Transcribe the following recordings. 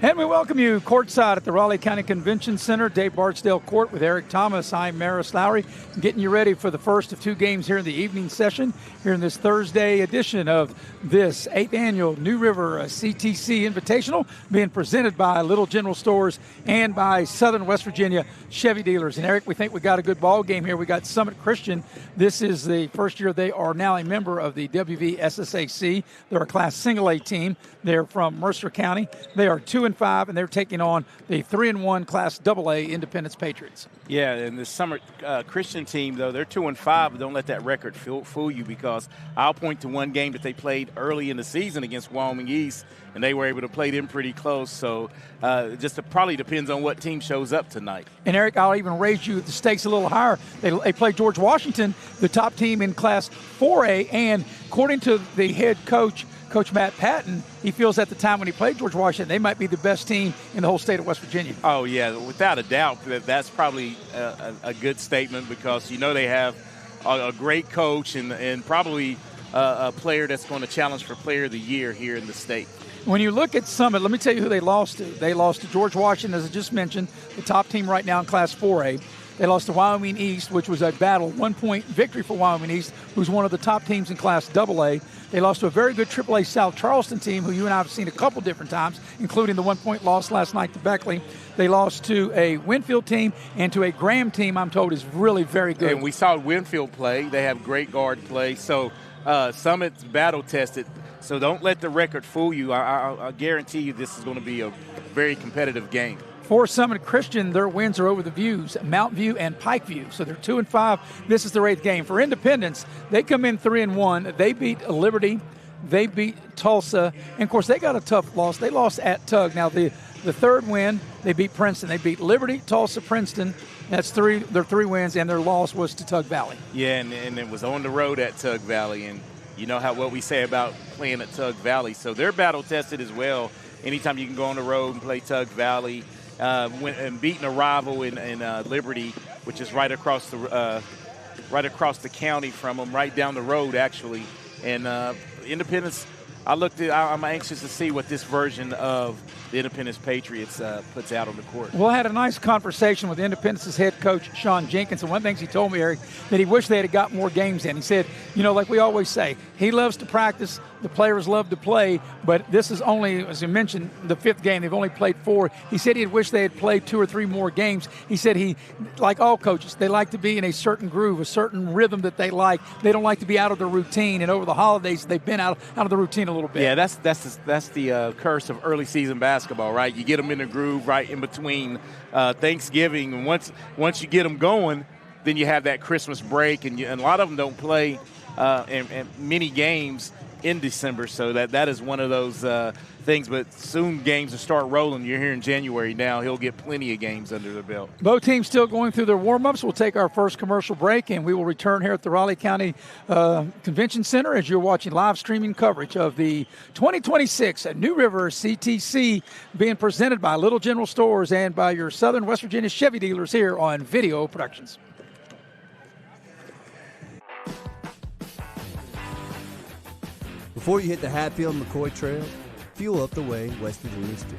And we welcome you courtside at the Raleigh County Convention Center, Dave Barksdale Court with Eric Thomas. I'm Maris Lowry, getting you ready for the first of two games here in the evening session, here in this Thursday edition of this 8th annual New River CTC Invitational, being presented by Little General Stores and by Southern West Virginia Chevy dealers. And Eric, we think we got a good ball game here. We got Summit Christian. This is the first year they are now a member of the WVSSAC. They're a Class Single A team. They're from Mercer County. They are 2-5, and they're taking on the 3-1 Class AA Independence Patriots. Yeah, and the Summit Christian team, though, they're 2-5, but don't let that record fool you, because I'll point to one game that they played early in the season against Wyoming East, and they were able to play them pretty close. So it probably depends on what team shows up tonight. And, Eric, I'll even raise you the stakes a little higher. They play George Washington, the top team in Class 4A, and according to the head coach, Coach Matt Patton, he feels at the time when he played George Washington, they might be the best team in the whole state of West Virginia. Oh, yeah, without a doubt. That's probably a good statement, because they have a great coach and probably a player that's going to challenge for Player of the Year here in the state. When you look at Summit, let me tell you who they lost to. They lost to George Washington, as I just mentioned, the top team right now in Class 4A. They lost to Wyoming East, which was a battle, 1-point victory for Wyoming East, who's one of the top teams in Class AA. They lost to a very good AAA South Charleston team, who you and I have seen a couple different times, including the 1-point loss last night to Beckley. They lost to a Winfield team and to a Graham team, I'm told, is really very good. And we saw Winfield play. They have great guard play. So Summit's battle-tested. So don't let the record fool you. I guarantee you this is going to be a very competitive game. For Summit Christian, their wins are over the Views, Mount View and Pike View. So they're 2-5. This is their 8th game. For Independence, they come in 3-1. They beat Liberty. They beat Tulsa. And, of course, they got a tough loss. They lost at Tug. Now, the third win, they beat Princeton. They beat Liberty, Tulsa, Princeton. That's their 3 wins, and their loss was to Tug Valley. Yeah, and it was on the road at Tug Valley. And you know what we say about playing at Tug Valley. So they're battle-tested as well. Anytime you can go on the road and play Tug Valley, and beating a rival in Liberty, which is right across the county from them, right down the road actually. And Independence, I'm anxious to see what this version of the Independence Patriots puts out on the court. Well, I had a nice conversation with Independence's head coach, Sean Jenkins, and one of the things he told me, Eric, that he wished they had got more games in. He said, like we always say, he loves to practice, the players love to play, but this is only, as you mentioned, the 5th game. They've only played 4. He said he'd wish they had played 2 or 3 more games. He said like all coaches, they like to be in a certain groove, a certain rhythm that they like. They don't like to be out of their routine, and over the holidays, they've been out of the routine a little bit. Yeah, that's the curse of early season basketball, right? You get them in the groove right in between Thanksgiving, and once you get them going, then you have that Christmas break, and a lot of them don't play in many games in December, so that is one of those things. But soon games will start rolling. You're here in January now. He'll get plenty of games under the belt. Both teams still going through their warm-ups. We'll take our first commercial break, and we will return here at the Raleigh County Convention Center as you're watching live streaming coverage of the 2026 New River CTC, being presented by Little General Stores and by your Southern West Virginia Chevy dealers here on Video Productions. Before you hit the Hatfield-McCoy Trail, fuel up the way West Virginians do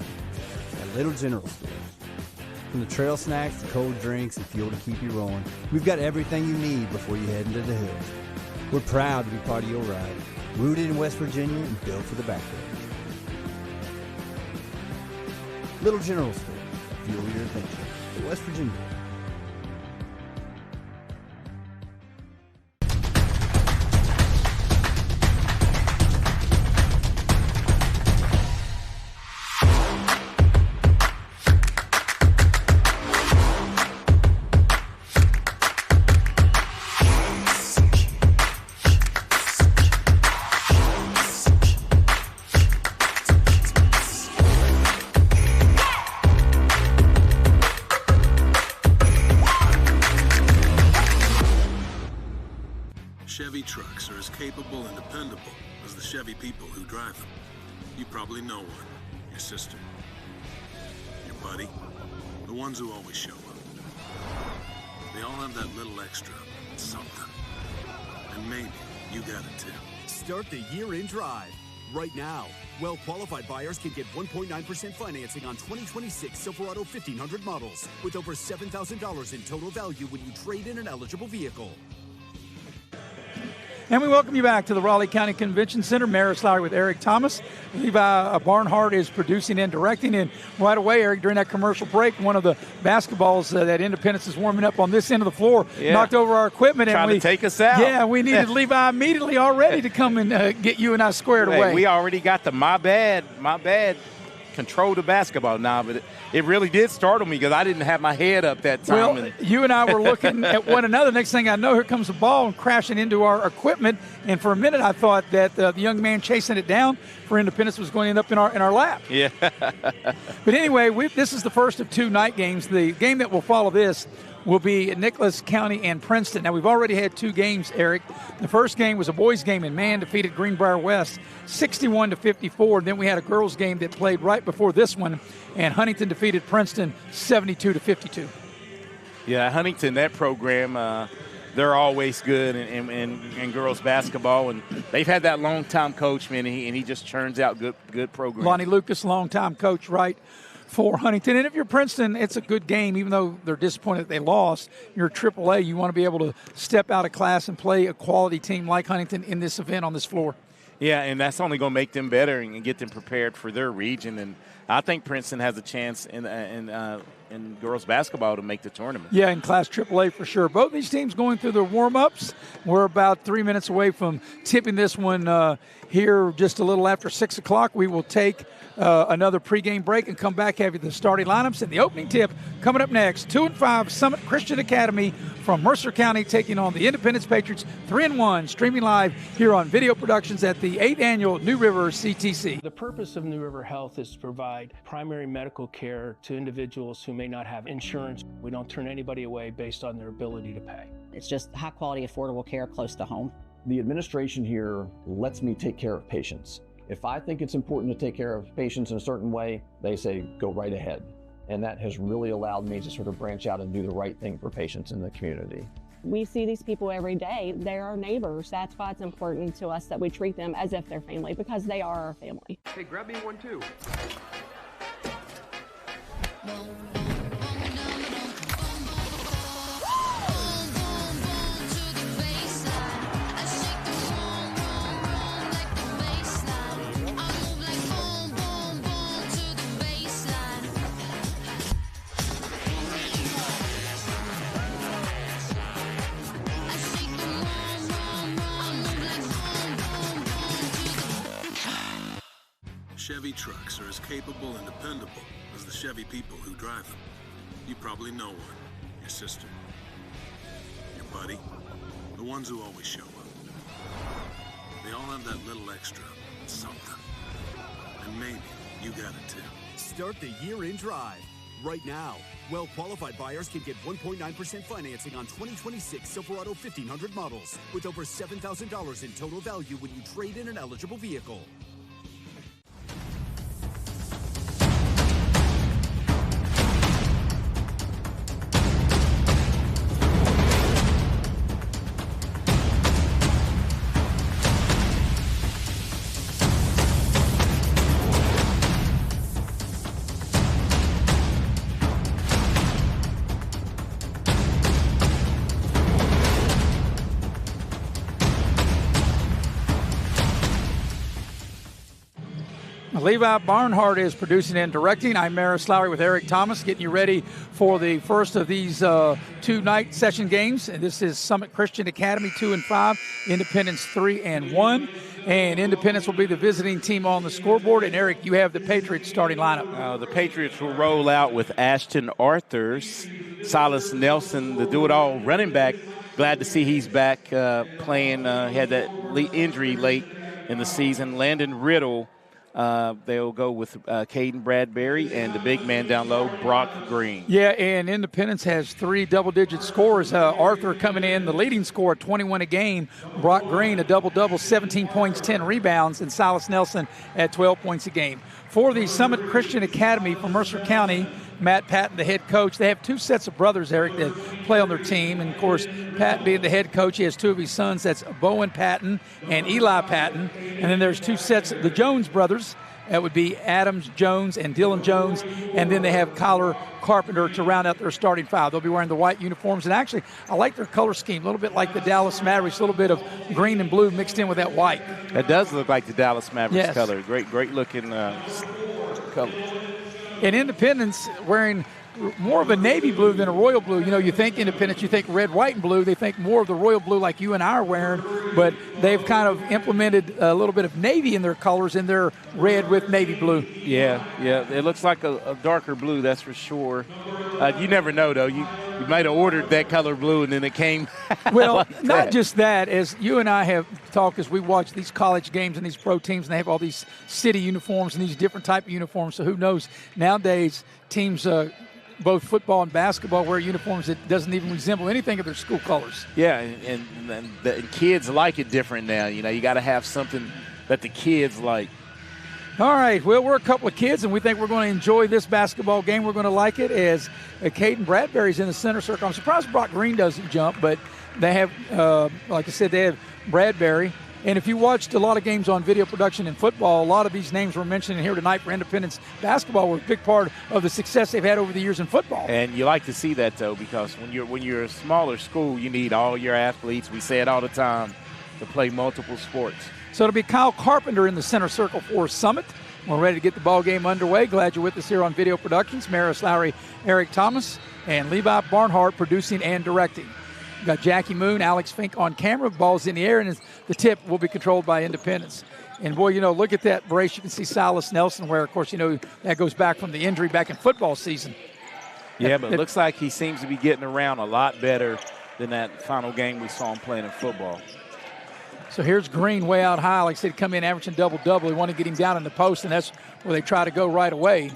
at Little General Stores. From the trail snacks to cold drinks and fuel to keep you rolling, we've got everything you need before you head into the hills. We're proud to be part of your ride, rooted in West Virginia and built for the backwoods. Little General Stores, fuel your adventure at West Virginia. Chevy trucks are as capable and dependable as the Chevy people who drive them. You probably know one. Your sister. Your buddy. The ones who always show up. They all have that little extra something. And maybe you got it too. Start the year in drive. right now. Well-qualified buyers can get 1.9% financing on 2026 Silverado 1500 models with over $7,000 in total value when you trade in an eligible vehicle. And we welcome you back to the Raleigh County Convention Center. Maris Lowry with Eric Thomas. Levi Barnhart is producing and directing. And right away, Eric, during that commercial break, one of the basketballs that Independence is warming up on this end of the floor knocked over our equipment. Trying to take us out. Yeah, we needed Levi immediately already to come and get you and I squared away. We already got the my bad, control the basketball now, but it really did startle me because I didn't have my head up that time. Well, you and I were looking at one another. Next thing I know, here comes the ball and crashing into our equipment. And for a minute, I thought that the young man chasing it down for Independence was going to end up in our lap. Yeah. But anyway, this is the first of two night games. The game that will follow this will be Nicholas County and Princeton. Now, we've already had two games, Eric. The first game was a boys' game, and man defeated Greenbrier West 61-54. Then we had a girls' game that played right before this one, and Huntington defeated Princeton 72-52. Yeah, Huntington, that program, they're always good in girls basketball, and they've had that long-time coach, man, and he just churns out good programs. Lonnie Lucas, long-time coach, right, for Huntington. And if you're Princeton, it's a good game, even though they're disappointed that they lost. You're AAA. You want to be able to step out of class and play a quality team like Huntington in this event on this floor. Yeah, and that's only going to make them better and get them prepared for their region. And I think Princeton has a chance in girls basketball to make the tournament. Yeah, in Class AAA for sure. Both these teams going through their warm-ups. We're about 3 minutes away from tipping this one here just a little after 6 o'clock. We will take another pregame break and come back, have the starting lineups and the opening tip coming up next. 2-5 Summit Christian Academy from Mercer County taking on the Independence Patriots 3-1, streaming live here on Video Productions at the 8th Annual New River CTC. The purpose of New River Health is to provide primary medical care to individuals who may not have insurance. We don't turn anybody away based on their ability to pay. It's just high quality, affordable care close to home. The administration here lets me take care of patients. If I think it's important to take care of patients in a certain way, they say, go right ahead. And that has really allowed me to sort of branch out and do the right thing for patients in the community. We see these people every day. They're our neighbors. That's why it's important to us that we treat them as if they're family, because they are our family. Hey, grab me one too. Chevy trucks are as capable and dependable as the Chevy people who drive them. You probably know one. Your sister. Your buddy. The ones who always show up. They all have that little extra something. And maybe you got it too. Start the year in drive right now. Well-qualified buyers can get 1.9% financing on 2026 Silverado 1500 models with over $7,000 in total value when you trade in an eligible vehicle. Levi Barnhart is producing and directing. I'm Maris Lowry with Eric Thomas, getting you ready for the first of these two-night session games. And this is Summit Christian Academy 2-5, Independence 3-1. And Independence will be the visiting team on the scoreboard. And, Eric, you have the Patriots starting lineup. The Patriots will roll out with Ashton Arthurs, Silas Nelson, the do-it-all running back. Glad to see he's back playing. He had that injury late in the season. Landon Riddle. They'll go with Caden Bradbury and the big man down low, Brock Green. Yeah, and Independence has 3 double-digit scorers. Arthur coming in, the leading scorer, 21 a game. Brock Green, a double-double, 17 points, 10 rebounds. And Silas Nelson at 12 points a game. For the Summit Christian Academy from Mercer County, Matt Patton, the head coach. They have two sets of brothers, Eric, that play on their team. And, of course, Patton being the head coach, he has two of his sons. That's Bowen Patton and Eli Patton. And then there's two sets of the Jones brothers. That would be Adams Jones and Dylan Jones. And then they have Kyler Carpenter to round out their starting five. They'll be wearing the white uniforms. And actually, I like their color scheme, a little bit like the Dallas Mavericks, a little bit of green and blue mixed in with that white. That does look like the Dallas Mavericks Yes. color. Great looking color. And Independence wearing more of a navy blue than a royal blue. You know, you think Independence, you think red, white, and blue. They think more of the royal blue like you and I are wearing, but they've kind of implemented a little bit of navy in their colors in their red with navy blue. Yeah. It looks like a darker blue, that's for sure. You never know, though. You might have ordered that color blue, and then it came. Well, like not that. just that. As you and I have talked as we watch these college games and these pro teams, and they have all these city uniforms and these different type of uniforms. So who knows? Nowadays, teams both football and basketball wear uniforms that doesn't even resemble anything of their school colors. Yeah, and the kids like it different now. You know, you got to have something that the kids like. All right, well, we're a couple of kids, and we think we're going to enjoy this basketball game. We're going to like it as Caden Bradbury's in the center circle. I'm surprised Brock Green doesn't jump, but they have, like I said, they have Bradbury. And if you watched a lot of games on video production in football, a lot of these names we're mentioning here tonight for Independence basketball were a big part of the success they've had over the years in football. And you like to see that, though, because when you're a smaller school, you need all your athletes. We say it all the time, to play multiple sports. So it'll be Kyle Carpenter in the center circle for Summit. We're ready to get the ball game underway. Glad you're with us here on Video Productions. Maris Lowry, Eric Thomas, and Levi Barnhart producing and directing. We've got Jackie Moon, Alex Fink on camera. Ball's in the air, and the tip will be controlled by Independence. And, boy, you know, look at that brace. You can see Silas Nelson, where, of course, you know, that goes back from the injury back in football season. Yeah, but it looks like he seems to be getting around a lot better than that final game we saw him playing in football. So here's Green way out high. Like I said, come in averaging double-double. They want to get him down in the post, and that's where they try to go right away.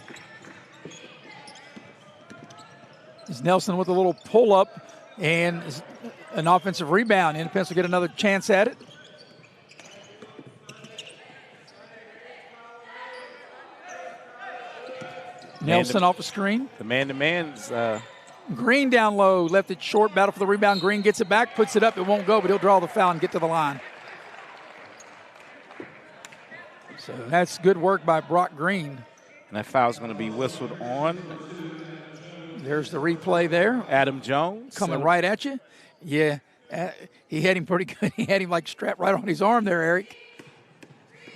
Is Nelson with a little pull-up and an offensive rebound. Independence will get another chance at it. Nelson off the screen. The man-to-man's Green down low, left it short, battle for the rebound. Green gets it back, puts it up. It won't go, but he'll draw the foul and get to the line. So that's good work by Brock Green. And that foul's going to be whistled on. There's the replay there. Adam Jones. Coming right at you. Yeah, he had him pretty good. He had him like strapped right on his arm there, Eric.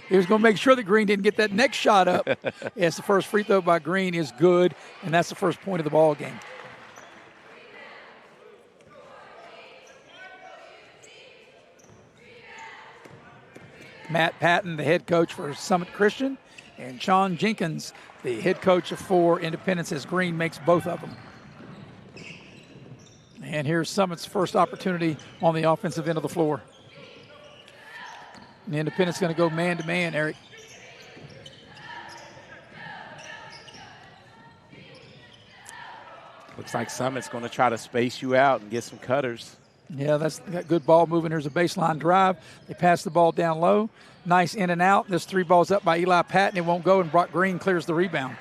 He was going to make sure that Green didn't get that next shot up. Yes, the first free throw by Green is good, and that's the first point of the ball game. Matt Patton, the head coach for Summit Christian, and Sean Jenkins, the head coach for Independence, as Green makes both of them. And here's Summit's first opportunity on the offensive end of the floor. And Independence going to go man-to-man, Eric. Looks like Summit's going to try to space you out and get some cutters. Yeah, that's got good ball moving. Here's a baseline drive. They pass the ball down low. Nice in and out. This three ball's up by Eli Patton. It won't go, and Brock Green clears the rebound.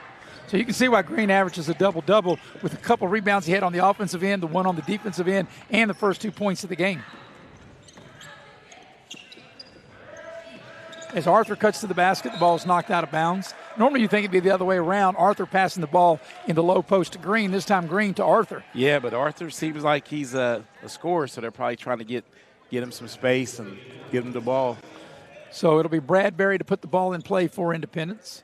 So you can see why Green averages a double-double with a couple rebounds he had on the offensive end, the one on the defensive end, and the first 2 points of the game. As Arthur cuts to the basket, the ball is knocked out of bounds. Normally you think it'd be the other way around. Arthur passing the ball in the low post to Green. This time Green to Arthur. Yeah, but Arthur seems like he's a scorer, so they're probably trying to get him some space and give him the ball. So it'll be Bradbury to put the ball in play for Independence.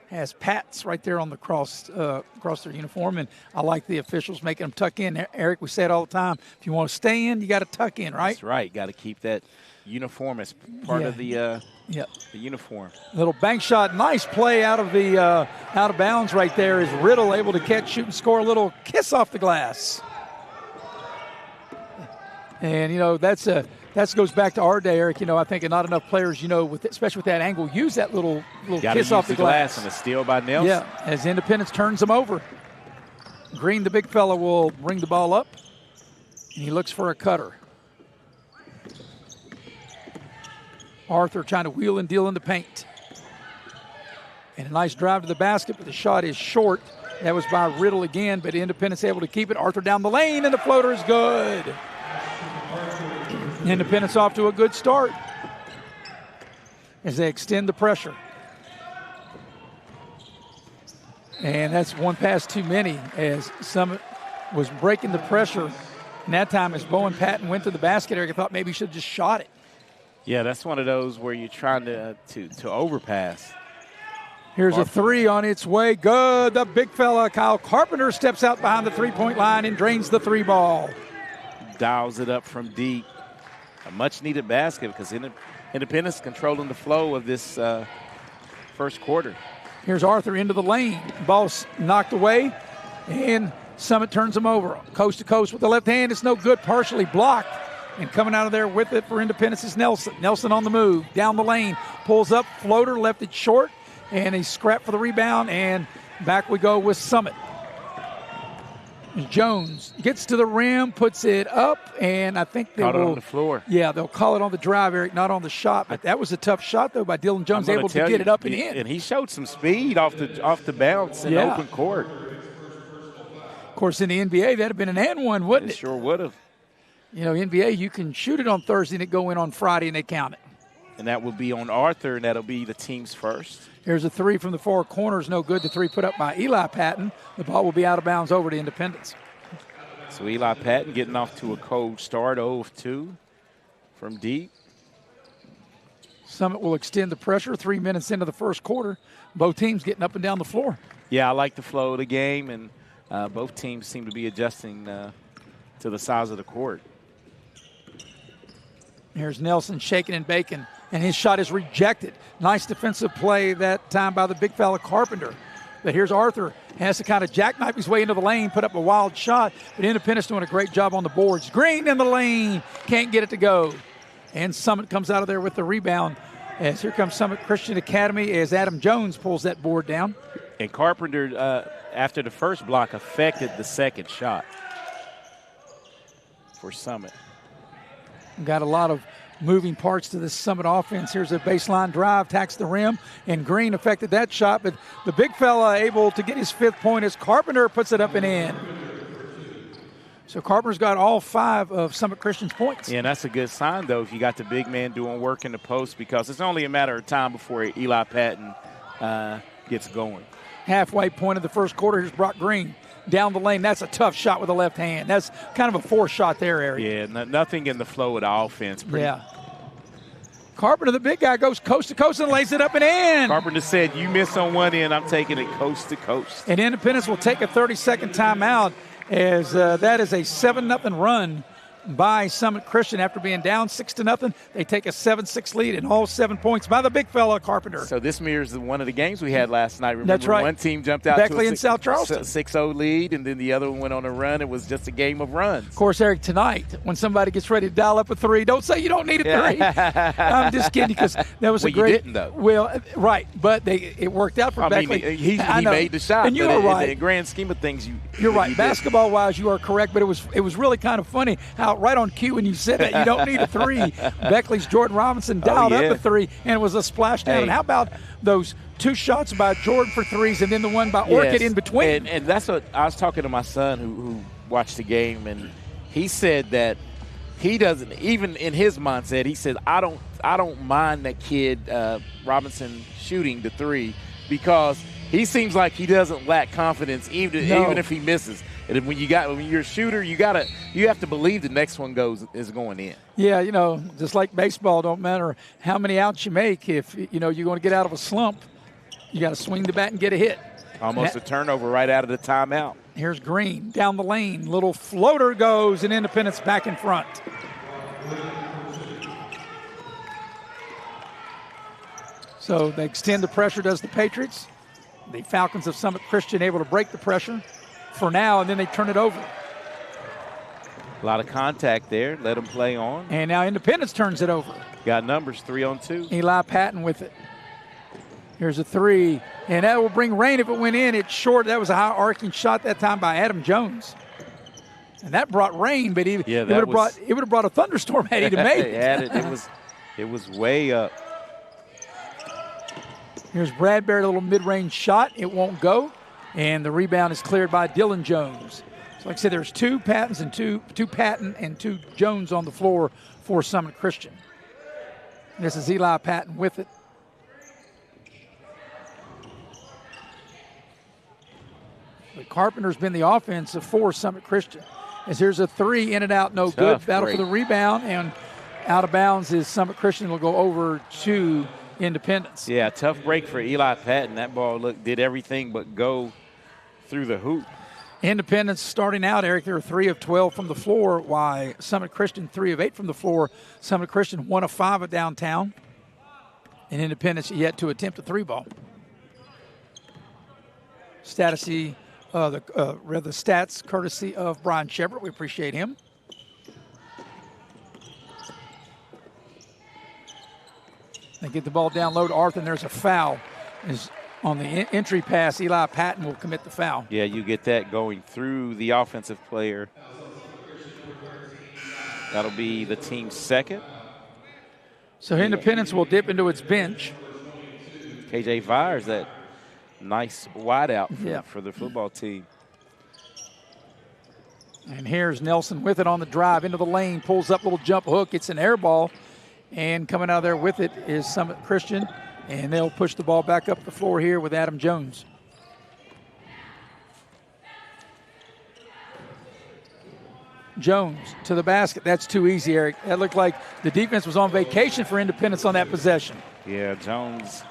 Has Pats right there on the across their uniform, and I like the officials making them tuck in. Eric, we say it all the time. If you want to stay in, you got to tuck in, right? That's right. Got to keep that uniform as part of the uniform. Little bank shot, nice play out of bounds right there. Is Riddle able to catch, shoot, and score a little kiss off the glass? And you know that goes back to our day, Eric. You know, I think not enough players, you know, especially with that angle, use that little kiss off the glass. And a steal by Nelson. Yeah, as Independence turns them over. Green, the big fella, will bring the ball up, and he looks for a cutter. Arthur trying to wheel and deal in the paint. And a nice drive to the basket, but the shot is short. That was by Riddle again, but Independence able to keep it. Arthur down the lane, and the floater is good. Independence off to a good start as they extend the pressure. And that's one pass too many as Summit was breaking the pressure. And that time as Bowen Patton went to the basket area, I thought maybe he should have just shot it. Yeah, that's one of those where you're trying to overpass. Here's a three on its way. Good. The big fella, Kyle Carpenter, steps out behind the three-point line and drains the three ball. Dials it up from deep. A much-needed basket because Independence controlling the flow of this first quarter. Here's Arthur into the lane. Ball's knocked away, and Summit turns him over. Coast to coast with the left hand. It's no good. Partially blocked. And coming out of there with it for Independence is Nelson. Nelson on the move. Down the lane. Pulls up. Floater. Left it short. And a scrap for the rebound. And back we go with Summit. Jones gets to the rim. Puts it up. And I think they will. Caught it on the floor. Yeah, they'll call it on the drive, Eric, not on the shot. But that was a tough shot, though, by Dylan Jones, able to get it up and in. And he showed some speed off the bounce in open court. Of course, in the NBA, that would have been an and one, wouldn't it? Sure would have. You know, NBA, you can shoot it on Thursday and it go in on Friday and they count it. And that will be on Arthur, and that'll be the team's first. Here's a three from the four corners. No good. The three put up by Eli Patton. The ball will be out of bounds over to Independence. So Eli Patton getting off to a cold start, 0 of 2 from deep. Summit will extend the pressure 3 minutes into the first quarter. Both teams getting up and down the floor. Yeah, I like the flow of the game, and both teams seem to be adjusting to the size of the court. Here's Nelson shaking and baking, and his shot is rejected. Nice defensive play that time by the big fella Carpenter. But here's Arthur. Has to kind of jackknife his way into the lane, put up a wild shot. But Independence doing a great job on the boards. Green in the lane. Can't get it to go. And Summit comes out of there with the rebound. As here comes Summit Christian Academy as Adam Jones pulls that board down. And Carpenter, after the first block, affected the second shot for Summit. Got a lot of moving parts to this Summit offense. Here's a baseline drive, tacks the rim, and Green affected that shot, but the big fella able to get his fifth point as Carpenter puts it up and in. So Carpenter's got all 5 of Summit Christian's points. Yeah, and that's a good sign, though, if you got the big man doing work in the post, because it's only a matter of time before Eli Patton gets going. Halfway point of the first quarter, here's Brock Green. Down the lane, that's a tough shot with the left hand. That's kind of a forced shot there, Eric. Yeah, nothing in the flow of the offense. Yeah. Carpenter, the big guy, goes coast to coast and lays it up and in. Carpenter said, you miss on one end, I'm taking it coast to coast. And Independence will take a 30-second timeout as that is a 7-0 run by Summit Christian. After being down 6-0, they take a 7-6 lead, and all 7 points by the big fella Carpenter. So this mirrors one of the games we had last night. Remember, that's right. One team jumped out Beckley to and South Charleston 6-0 lead, and then the other one went on a run. It was just a game of runs. Of course, Eric, tonight when somebody gets ready to dial up a 3, don't say you don't need a 3. I'm just kidding, because that was a great. You didn't, though. Well, right, but it worked out for Beckley. He made the shot, and you were right. In the grand scheme of things, you're right. Basketball-wise, you are correct, but it was really kind of funny how right on cue when you said that you don't need a 3. Beckley's Jordan Robinson dialed up a 3, and it was a splashdown. And how about those 2 shots by Jordan for 3s, and then the one by Orchid in between? And that's what I was talking to my son who watched the game, and he said that he doesn't, even in his mindset, he said, I don't mind that kid Robinson shooting the 3, because he seems like he doesn't lack confidence even if he misses. And when you're a shooter, you have to believe the next one is going in. Yeah, just like baseball, don't matter how many outs you make. If you're going to get out of a slump, you got to swing the bat and get a hit. Almost a turnover right out of the timeout. Here's Green down the lane. Little floater goes, and Independence back in front. So they extend the pressure, does the Patriots. The Falcons of Summit Christian able to break the pressure for now, and then they turn it over. A lot of contact there. Let them play on. And now Independence turns it over. Got numbers, 3 on 2. Eli Patton with it. Here's a 3, and that will bring rain if it went in. It's short. That was a high arcing shot that time by Adam Jones. And that brought rain, but it would have brought a thunderstorm had he made it. It was way up. Here's Bradbury, a little mid-range shot. It won't go. And the rebound is cleared by Dylan Jones. So like I said, there's two Pattons and two Patton and two Jones on the floor for Summit Christian. This is Eli Patton with it. But Carpenter's been the offensive for Summit Christian. As here's a three, in and out, no good. Battle for the rebound, and out of bounds is Summit Christian. Will go over to Independence. Yeah, tough break for Eli Patton. That ball did everything but go through the hoop. Independence starting out, Eric, they're 3 of 12 from the floor, while Summit Christian 3 of 8 from the floor. Summit Christian 1 of 5 at downtown. And Independence yet to attempt a three ball. The stats courtesy of Brian Shepard. We appreciate him. They get the ball down low to Arthur, and there's a foul. On the entry pass, Eli Patton will commit the foul. Yeah, you get that going through the offensive player. That'll be the team's second. So Independence will dip into its bench. KJ Vyers, that nice wideout for the football team. And here's Nelson with it on the drive into the lane, pulls up, little jump hook. It's an air ball, and coming out of there with it is Summit Christian. And they'll push the ball back up the floor here with Adam Jones. Jones to the basket. That's too easy, Eric. That looked like the defense was on vacation for Independence on that possession. Yeah, Jones.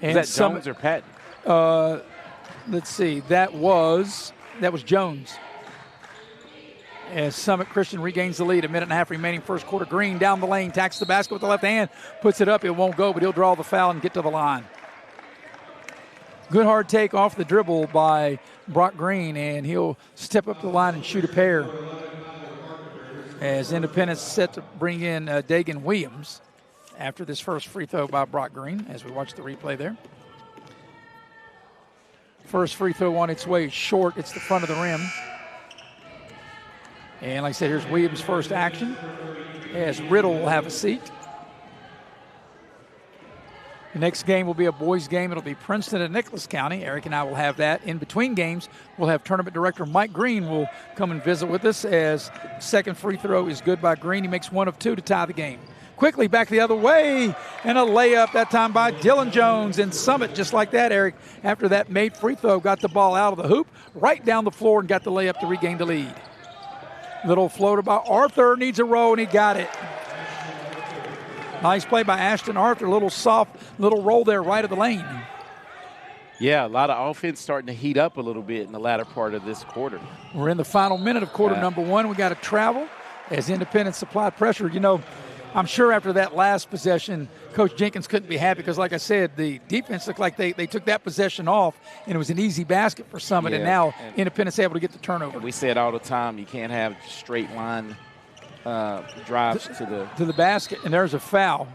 And is that Jones or Patton? Let's see. That was Jones. As Summit Christian regains the lead, 1.5 minutes remaining, first quarter. Green down the lane, tacks the basket with the left hand, puts it up. It won't go, but he'll draw the foul and get to the line. Good hard take off the dribble by Brock Green, and he'll step up the line and shoot a pair. As Independence set to bring in Dagan Williams after this first free throw by Brock Green, as we watch the replay there. First free throw on its way short. It's the front of the rim. And like I said, here's Williams' first action as Riddle will have a seat. The next game will be a boys' game. It'll be Princeton and Nicholas County. Eric and I will have that. In between games, we'll have tournament director Mike Green will come and visit with us as second free throw is good by Green. He makes 1 of 2 to tie the game. Quickly back the other way, and a layup that time by Dylan Jones. And Summit, just like that, Eric, after that made free throw, got the ball out of the hoop, right down the floor, and got the layup to regain the lead. Little floater by Arthur, needs a roll, and he got it. Nice play by Ashton Arthur, little soft, little roll there right of the lane. Yeah, a lot of offense starting to heat up a little bit in the latter part of this quarter. We're in the final minute of quarter number 1. We got to travel as Independence supplied pressure. You know, I'm sure after that last possession, Coach Jenkins couldn't be happy because, like I said, the defense looked like they took that possession off, and it was an easy basket for Summit, and now Independence able to get the turnover. We say it all the time, you can't have straight line drives to the basket, and there's a foul,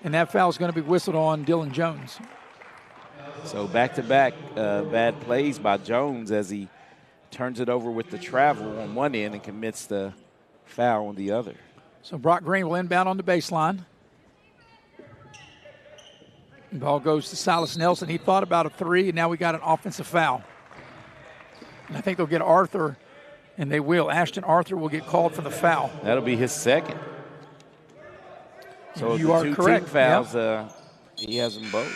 and that foul is going to be whistled on Dylan Jones. So back-to-back bad plays by Jones as he turns it over with the travel on one end and commits the foul on the other. So Brock Green will inbound on the baseline. The ball goes to Silas Nelson. He thought about a three, and now we got an offensive foul. And I think they'll get Arthur, and they will. Ashton Arthur will get called for the foul. That'll be his second. So you are correct. Team fouls, he has them both.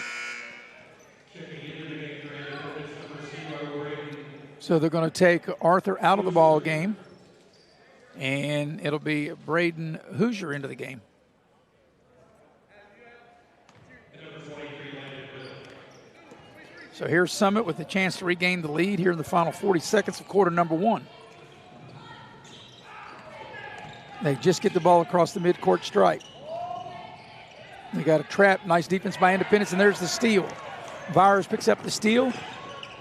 So they're going to take Arthur out of the ball game. And it'll be Braden Hoosier into the game. So here's Summit with a chance to regain the lead here in the final 40 seconds of quarter number 1. They just get the ball across the midcourt stripe. They got a trap, nice defense by Independence, and there's the steal. Vyers picks up the steal.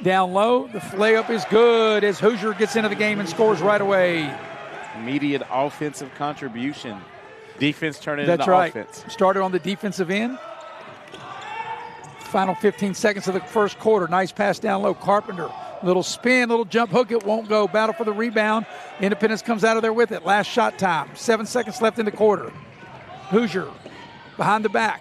Down low, the layup is good as Hoosier gets into the game and scores right away. Immediate offensive contribution. Defense turning into offense. That's right. Started on the defensive end. Final 15 seconds of the first quarter. Nice pass down low. Carpenter, little spin, little jump hook. It won't go. Battle for the rebound. Independence comes out of there with it. Last shot time. 7 seconds left in the quarter. Hoosier behind the back.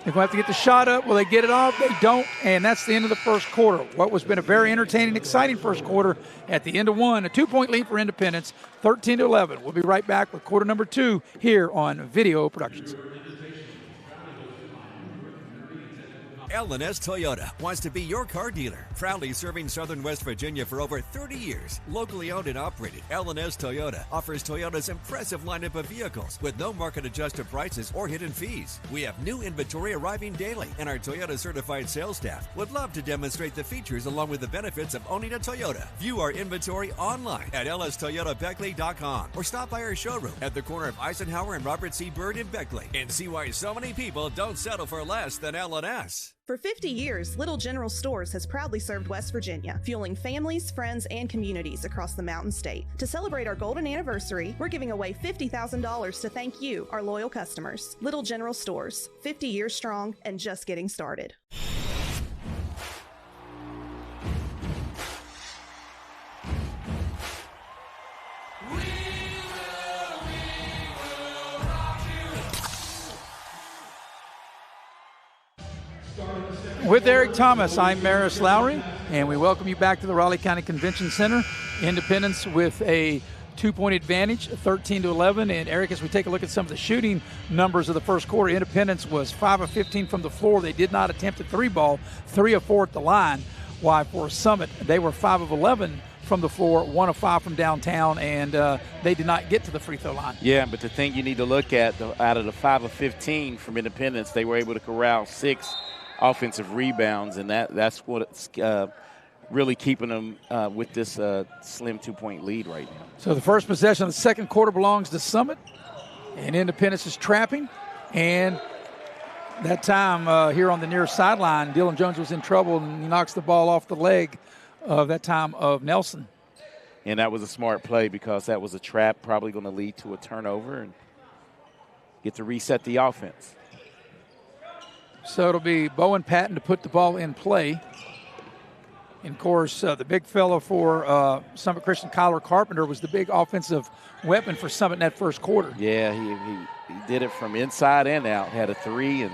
They're going to have to get the shot up. Will they get it off? They don't, and that's the end of the first quarter. What was been a very entertaining, exciting first quarter at the end of one. A 2-point lead for Independence, 13-11. We'll be right back with quarter number 2 here on Video Productions. L&S Toyota wants to be your car dealer. Proudly serving Southern West Virginia for over 30 years. Locally owned and operated, L&S Toyota offers Toyota's impressive lineup of vehicles with no market-adjusted prices or hidden fees. We have new inventory arriving daily, and our Toyota-certified sales staff would love to demonstrate the features along with the benefits of owning a Toyota. View our inventory online at lstoyotabeckley.com or stop by our showroom at the corner of Eisenhower and Robert C. Byrd in Beckley and see why so many people don't settle for less than L&S. For 50 years, Little General Stores has proudly served West Virginia, fueling families, friends, and communities across the Mountain State. To celebrate our golden anniversary, we're giving away $50,000 to thank you, our loyal customers. Little General Stores, 50 years strong and just getting started. With Eric Thomas, I'm Maris Lowry, and we welcome you back to the Raleigh County Convention Center. Independence with a 2-point advantage, 13-11. And Eric, as we take a look at some of the shooting numbers of the first quarter, Independence was 5 of 15 from the floor. They did not attempt a 3-ball, 3 of 4 at the line. While for Summit, they were 5 of 11 from the floor, 1 of 5 from downtown, and they did not get to the free throw line. Yeah, but the thing you need to look at, out of the 5 of 15 from Independence, they were able to corral 6 offensive rebounds, and that's what's really keeping them with this slim 2-point lead right now. So the first possession of the second quarter belongs to Summit, and Independence is trapping. And that time here on the near sideline, Dylan Jones was in trouble, and he knocks the ball off the leg of that time of Nelson. And that was a smart play because that was a trap, probably going to lead to a turnover and get to reset the offense. So it'll be Bowen Patton to put the ball in play. And, of course, the big fellow for Summit Christian, Kyler Carpenter, was the big offensive weapon for Summit in that first quarter. Yeah, he did it from inside and out. Had a 3 and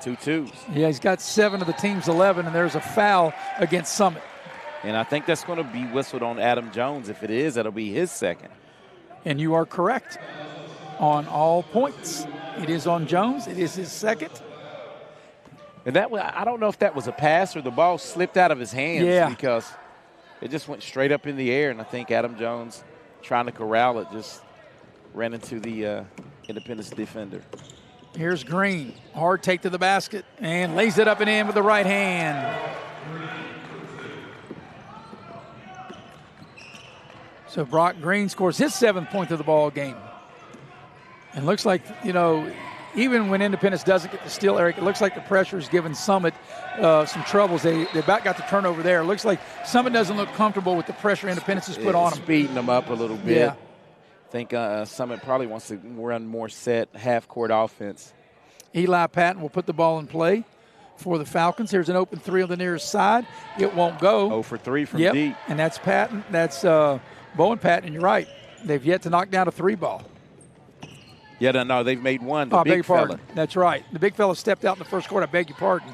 2 twos. Yeah, he's got 7 of the team's 11, and there's a foul against Summit. And I think that's going to be whistled on Adam Jones. If it is, that'll be his second. And you are correct on all points. It is on Jones. It is his second. And I don't know if that was a pass or the ball slipped out of his hands because it just went straight up in the air. And I think Adam Jones, trying to corral it, just ran into the Independence defender. Here's Green. Hard take to the basket and lays it up and in with the right hand. So Brock Green scores his 7th point of the ball game. And looks like, even when Independence doesn't get the steal, Eric, it looks like the pressure is giving Summit some troubles. They about got the turnover there. It looks like Summit doesn't look comfortable with the pressure Independence has put on them. Speeding them up a little bit. Yeah. I think Summit probably wants to run more set half-court offense. Eli Patton will put the ball in play for the Falcons. Here's an open 3 on the nearest side. It won't go. 0 for 3 from deep. And that's Patton. That's Bowen Patton, and you're right. They've yet to knock down a 3-ball. Yeah, no, they've made one. I beg your pardon. That's right. The big fella stepped out in the first quarter. I beg your pardon.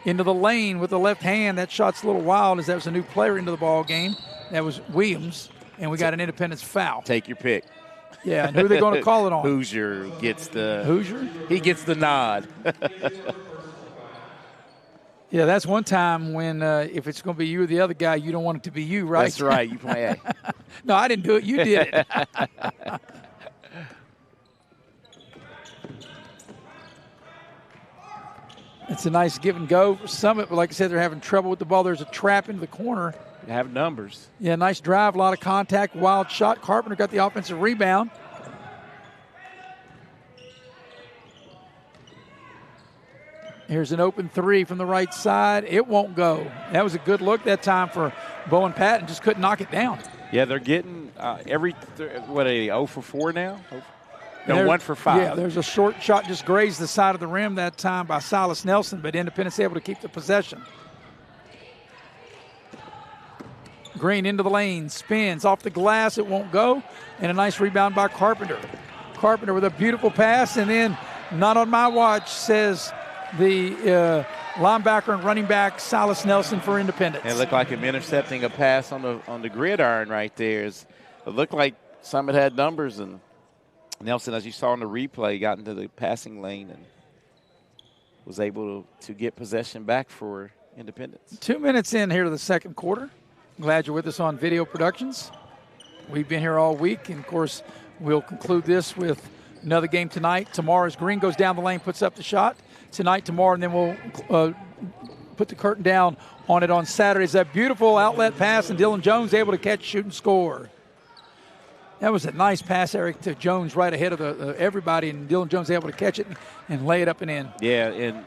Into the lane with the left hand. That shot's a little wild as that was a new player into the ball game. That was Williams, and we got an Independence foul. Take your pick. Yeah, and who are they going to call it on? Hoosier gets the – Hoosier? He gets the nod. Yeah, that's one time when if it's going to be you or the other guy, you don't want it to be you, right? That's right. You play. No, I didn't do it. You did it. It's a nice give and go for Summit, but like I said, they're having trouble with the ball. There's a trap into the corner. You have numbers. Yeah, nice drive, a lot of contact, wild shot. Carpenter got the offensive rebound. Here's an open 3 from the right side. It won't go. That was a good look that time for Bowen Patton. Just couldn't knock it down. Yeah, they're getting what are they, 0 for 4 now? No, 1 for 5. Yeah, there's a short shot just grazed the side of the rim that time by Silas Nelson, but Independence able to keep the possession. Green into the lane, spins off the glass. It won't go. And a nice rebound by Carpenter. Carpenter with a beautiful pass, and then Not on my watch, says the linebacker and running back Silas Nelson for Independence. It looked like him intercepting a pass on the gridiron right there. It looked like Summit had numbers, and Nelson, as you saw in the replay, got into the passing lane and was able to get possession back for Independence. 2 minutes in here to the second quarter. Glad you're with us on Video Productions. We've been here all week, and, of course, we'll conclude this with another game tonight. Tomorrow, as Green goes down the lane, puts up the shot. Tonight, tomorrow, and then we'll put the curtain down on it on Saturday. It's that beautiful outlet pass, and Dylan Jones able to catch, shoot, and score. That was a nice pass, Eric, to Jones right ahead of everybody, and Dylan Jones able to catch it and lay it up and in. Yeah, and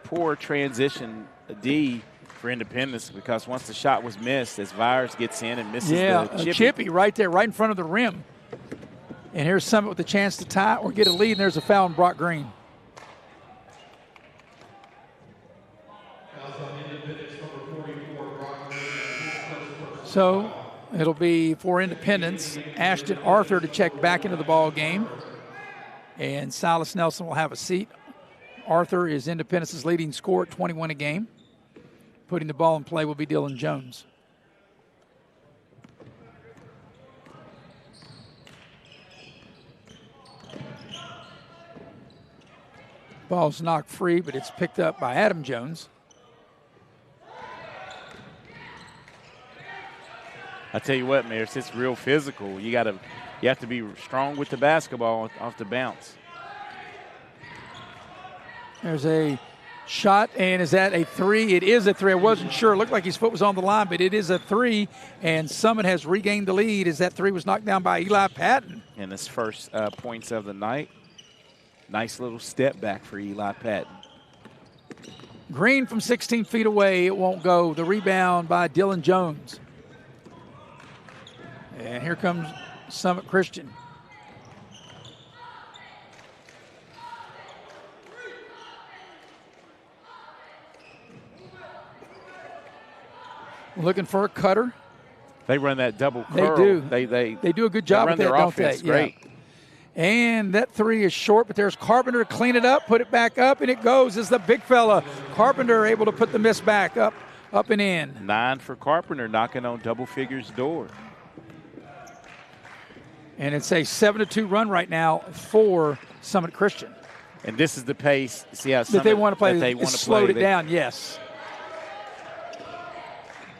poor transition D for Independence, because once the shot was missed, as Vyers gets in and misses the chippy right there, right in front of the rim. And here's Summit with a chance to tie or get a lead, and there's a foul on Brock Green. So it'll be for Independence, Ashton Arthur to check back into the ball game, and Silas Nelson will have a seat. Arthur is Independence's leading scorer at 21 a game. Putting the ball in play will be Dylan Jones. Ball's knocked free, but it's picked up by Adam Jones. I tell you what, Maris, it's real physical. You have to be strong with the basketball off the bounce. There's a shot, and is that a three? It is a three. I wasn't sure. It looked like his foot was on the line, but it is a three, and Summit has regained the lead as that three was knocked down by Eli Patton. And his first points of the night. Nice little step back for Eli Patton. Green from 16 feet away. It won't go. The rebound by Dylan Jones. And here comes Summit Christian. Looking for a cutter. They run that double curl. They do. They do a good job with that, don't they? Great. Yeah. And that three is short, but there's Carpenter to clean it up, put it back up, and it goes as the big fella. Carpenter able to put the miss back up and in. 9 for Carpenter, knocking on double figures door. And it's a 7-2 run right now for Summit Christian. And this is the pace. See how that they want to play. They slowed it down, yes.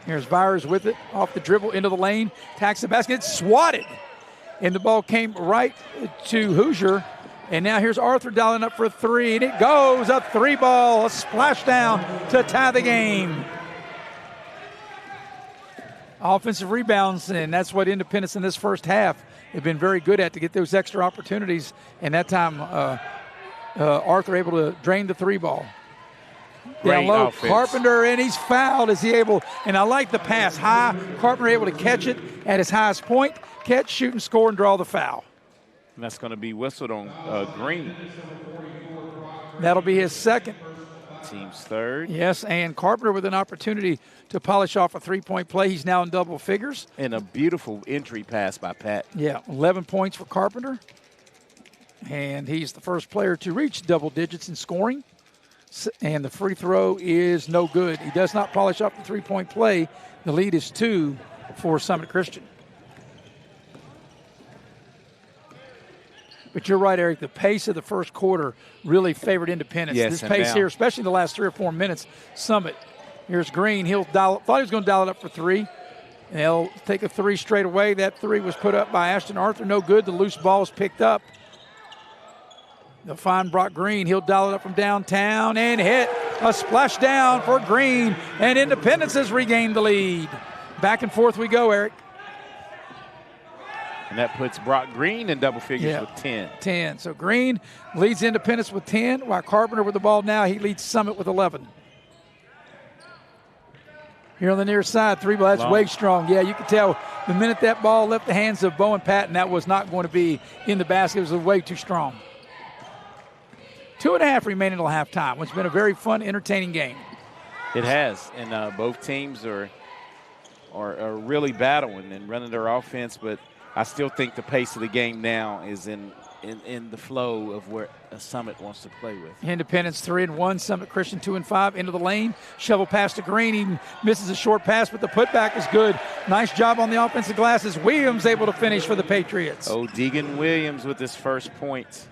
Here's Vyers with it, off the dribble, into the lane, tacks the basket, it's swatted. And the ball came right to Hoosier. And now here's Arthur dialing up for a three, and it goes, a three ball, a splashdown to tie the game. Offensive rebounds, and that's what Independence in this first half have been very good at, to get those extra opportunities. And that time, Arthur able to drain the three ball. Down low, offense. Carpenter, and he's fouled. Is he able? And I like the pass high. Carpenter able to catch it at his highest point, catch, shoot, and score, and draw the foul. And that's going to be whistled on Green. That'll be his second. Team's third. Yes, and Carpenter with an opportunity to polish off a three-point play. He's now in double figures. And a beautiful entry pass by Pat. Yeah, 11 points for Carpenter. And he's the first player to reach double digits in scoring. And the free throw is no good. He does not polish off the three-point play. The lead is 2 for Summit Christian. But you're right, Eric. The pace of the first quarter really favored Independence. Yes, this pace here, especially the last 3 or 4 minutes, Summit. Here's Green. Thought he was going to dial it up for three. And he'll take a three straight away. That three was put up by Ashton Arthur. No good. The loose ball is picked up. They'll find Brock Green. He'll dial it up from downtown and hit a splash down for Green. And Independence has regained the lead. Back and forth we go, Eric. And that puts Brock Green in double figures with 10. 10. So Green leads Independence with 10, while Carpenter with the ball now, he leads Summit with 11. Here on the near side, three ball, that's way strong. Yeah, you can tell the minute that ball left the hands of Bowen Patton, that was not going to be in the basket. It was way too strong. 2.5 remaining until halftime. It's been a very fun, entertaining game. It has, and both teams are really battling and running their offense, but I still think the pace of the game now is in in the flow of where a Summit wants to play with. Independence 3-1, Summit Christian 2-5. Into the lane, shovel pass to Green. He misses a short pass, but the putback is good. Nice job on the offensive glass as Williams able to finish for the Patriots. Oh, Deegan Williams with his first point.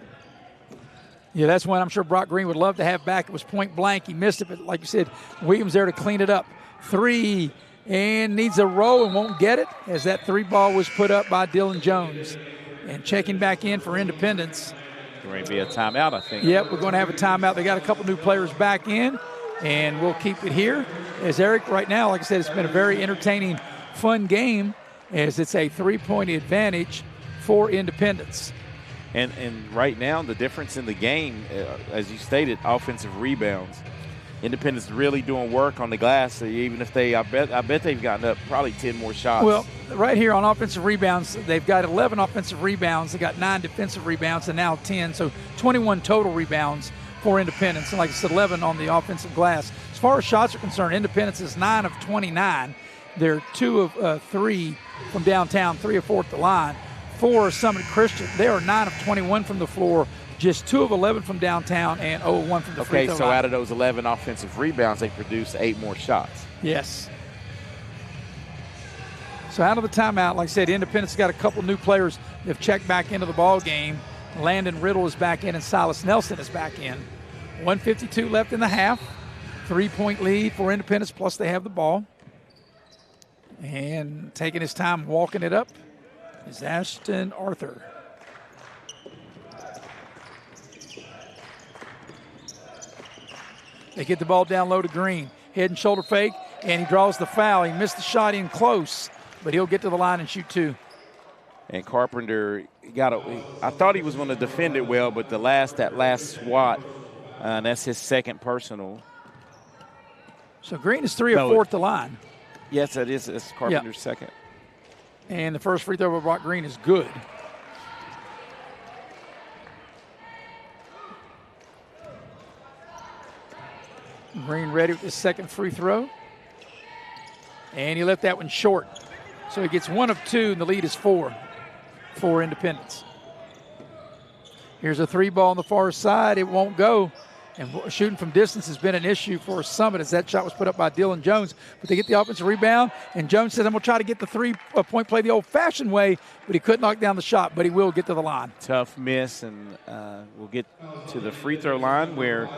Yeah, that's one I'm sure Brock Green would love to have back. It was point blank. He missed it, but like you said, Williams there to clean it up. 3, and needs a roll and won't get it as that 3 ball was put up by Dylan Jones. And checking back in for Independence. Going to be a timeout, I think. Yep, we're going to have a timeout. They got a couple new players back in, and we'll keep it here. As Eric, right now, like I said, it's been a very entertaining, fun game as it's a 3-point advantage for Independence. And right now, the difference in the game, as you stated, offensive rebounds. Independence really doing work on the glass. So even if I bet they've gotten up probably 10 more shots. Well, right here on offensive rebounds, they've got 11 offensive rebounds. They got 9 defensive rebounds and now 10. So 21 total rebounds for Independence. And like I said, 11 on the offensive glass. As far as shots are concerned, Independence is 9 of 29. They're 2 of 3 from downtown, 3 of 4 at the line. For Summit Christian, they are 9 of 21 from the floor. Just 2 of 11 from downtown and 0 of 1 from the free throw line. Okay, so out of those 11 offensive rebounds, they produced 8 more shots. Yes. So out of the timeout, like I said, Independence got a couple new players that have checked back into the ball game. Landon Riddle is back in and Silas Nelson is back in. 1:52 left in the half. 3-point lead for Independence, plus they have the ball. And taking his time walking it up is Ashton Arthur. They get the ball down low to Green. Head and shoulder fake, and he draws the foul. He missed the shot in close, but he'll get to the line and shoot 2. And Carpenter I thought he was going to defend it well, but that last swat, that's his second personal. So Green is 3 of 4 at the line. Yes, it is. It's Carpenter's second. And the first free throw by Brock Green is good. Green ready with his second free throw. And he left that one short. So he gets 1 of 2, and the lead is 4 for Independence. Here's a 3 ball on the far side. It won't go. And shooting from distance has been an issue for Summit as that shot was put up by Dylan Jones. But they get the offensive rebound, and Jones says, I'm going to try to get the 3-point play the old-fashioned way, but he couldn't knock down the shot, but he will get to the line. Tough miss, and we'll get to the free throw line where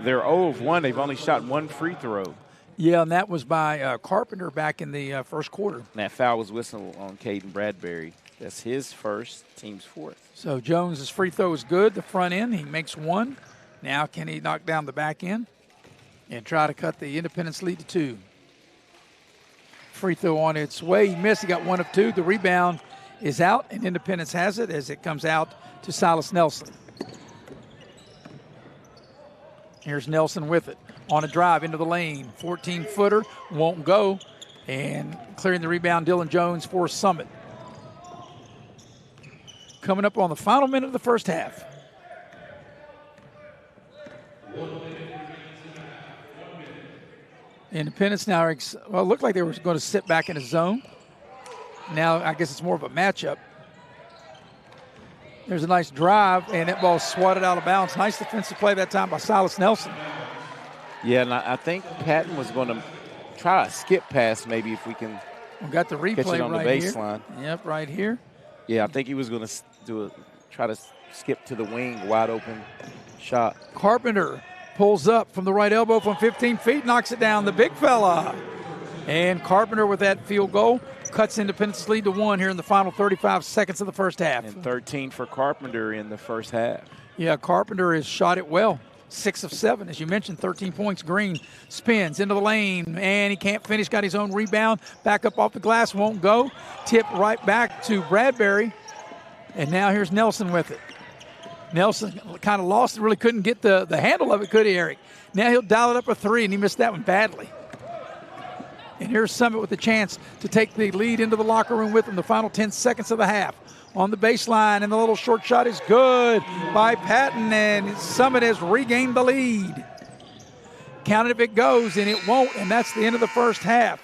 they're 0 of 1. They've only shot 1 free throw. Yeah, and that was by Carpenter back in the first quarter. And that foul was whistled on Caden Bradbury. That's his first, team's 4th. So Jones' free throw is good. The front end, he makes 1. Now can he knock down the back end and try to cut the Independence lead to 2? Free throw on its way. He missed. He got 1 of 2. The rebound is out, and Independence has it as it comes out to Silas Nelson. Here's Nelson with it. On a drive into the lane. 14-footer. Won't go. And clearing the rebound, Dylan Jones for Summit. Coming up on the final minute of the first half. Independence now, it looked like they were going to sit back in a zone. Now I guess it's more of a matchup. There's a nice drive, and that ball swatted out of bounds. Nice defensive play that time by Silas Nelson. Yeah, and I think Patton was going to try a skip pass maybe if we can. We got the replay catch it on right the baseline. Here. Yep, right here. Yeah, I think he was going to try to skip to the wing, wide open shot. Carpenter pulls up from the right elbow from 15 feet, knocks it down, the big fella. And Carpenter with that field goal cuts Independence lead to 1 here in the final 35 seconds of the first half. And 13 for Carpenter in the first half. Yeah, Carpenter has shot it well. 6 of 7, as you mentioned, 13 points. Green spins into the lane, and he can't finish. Got his own rebound. Back up off the glass, won't go. Tip right back to Bradbury. And now here's Nelson with it. Nelson kind of lost and really couldn't get the handle of it, could he, Eric? Now he'll dial it up a 3, and he missed that one badly. And here's Summit with the chance to take the lead into the locker room with him, the final 10 seconds of the half. On the baseline, and the little short shot is good by Patton, and Summit has regained the lead. Count it if it goes, and it won't, and that's the end of the first half.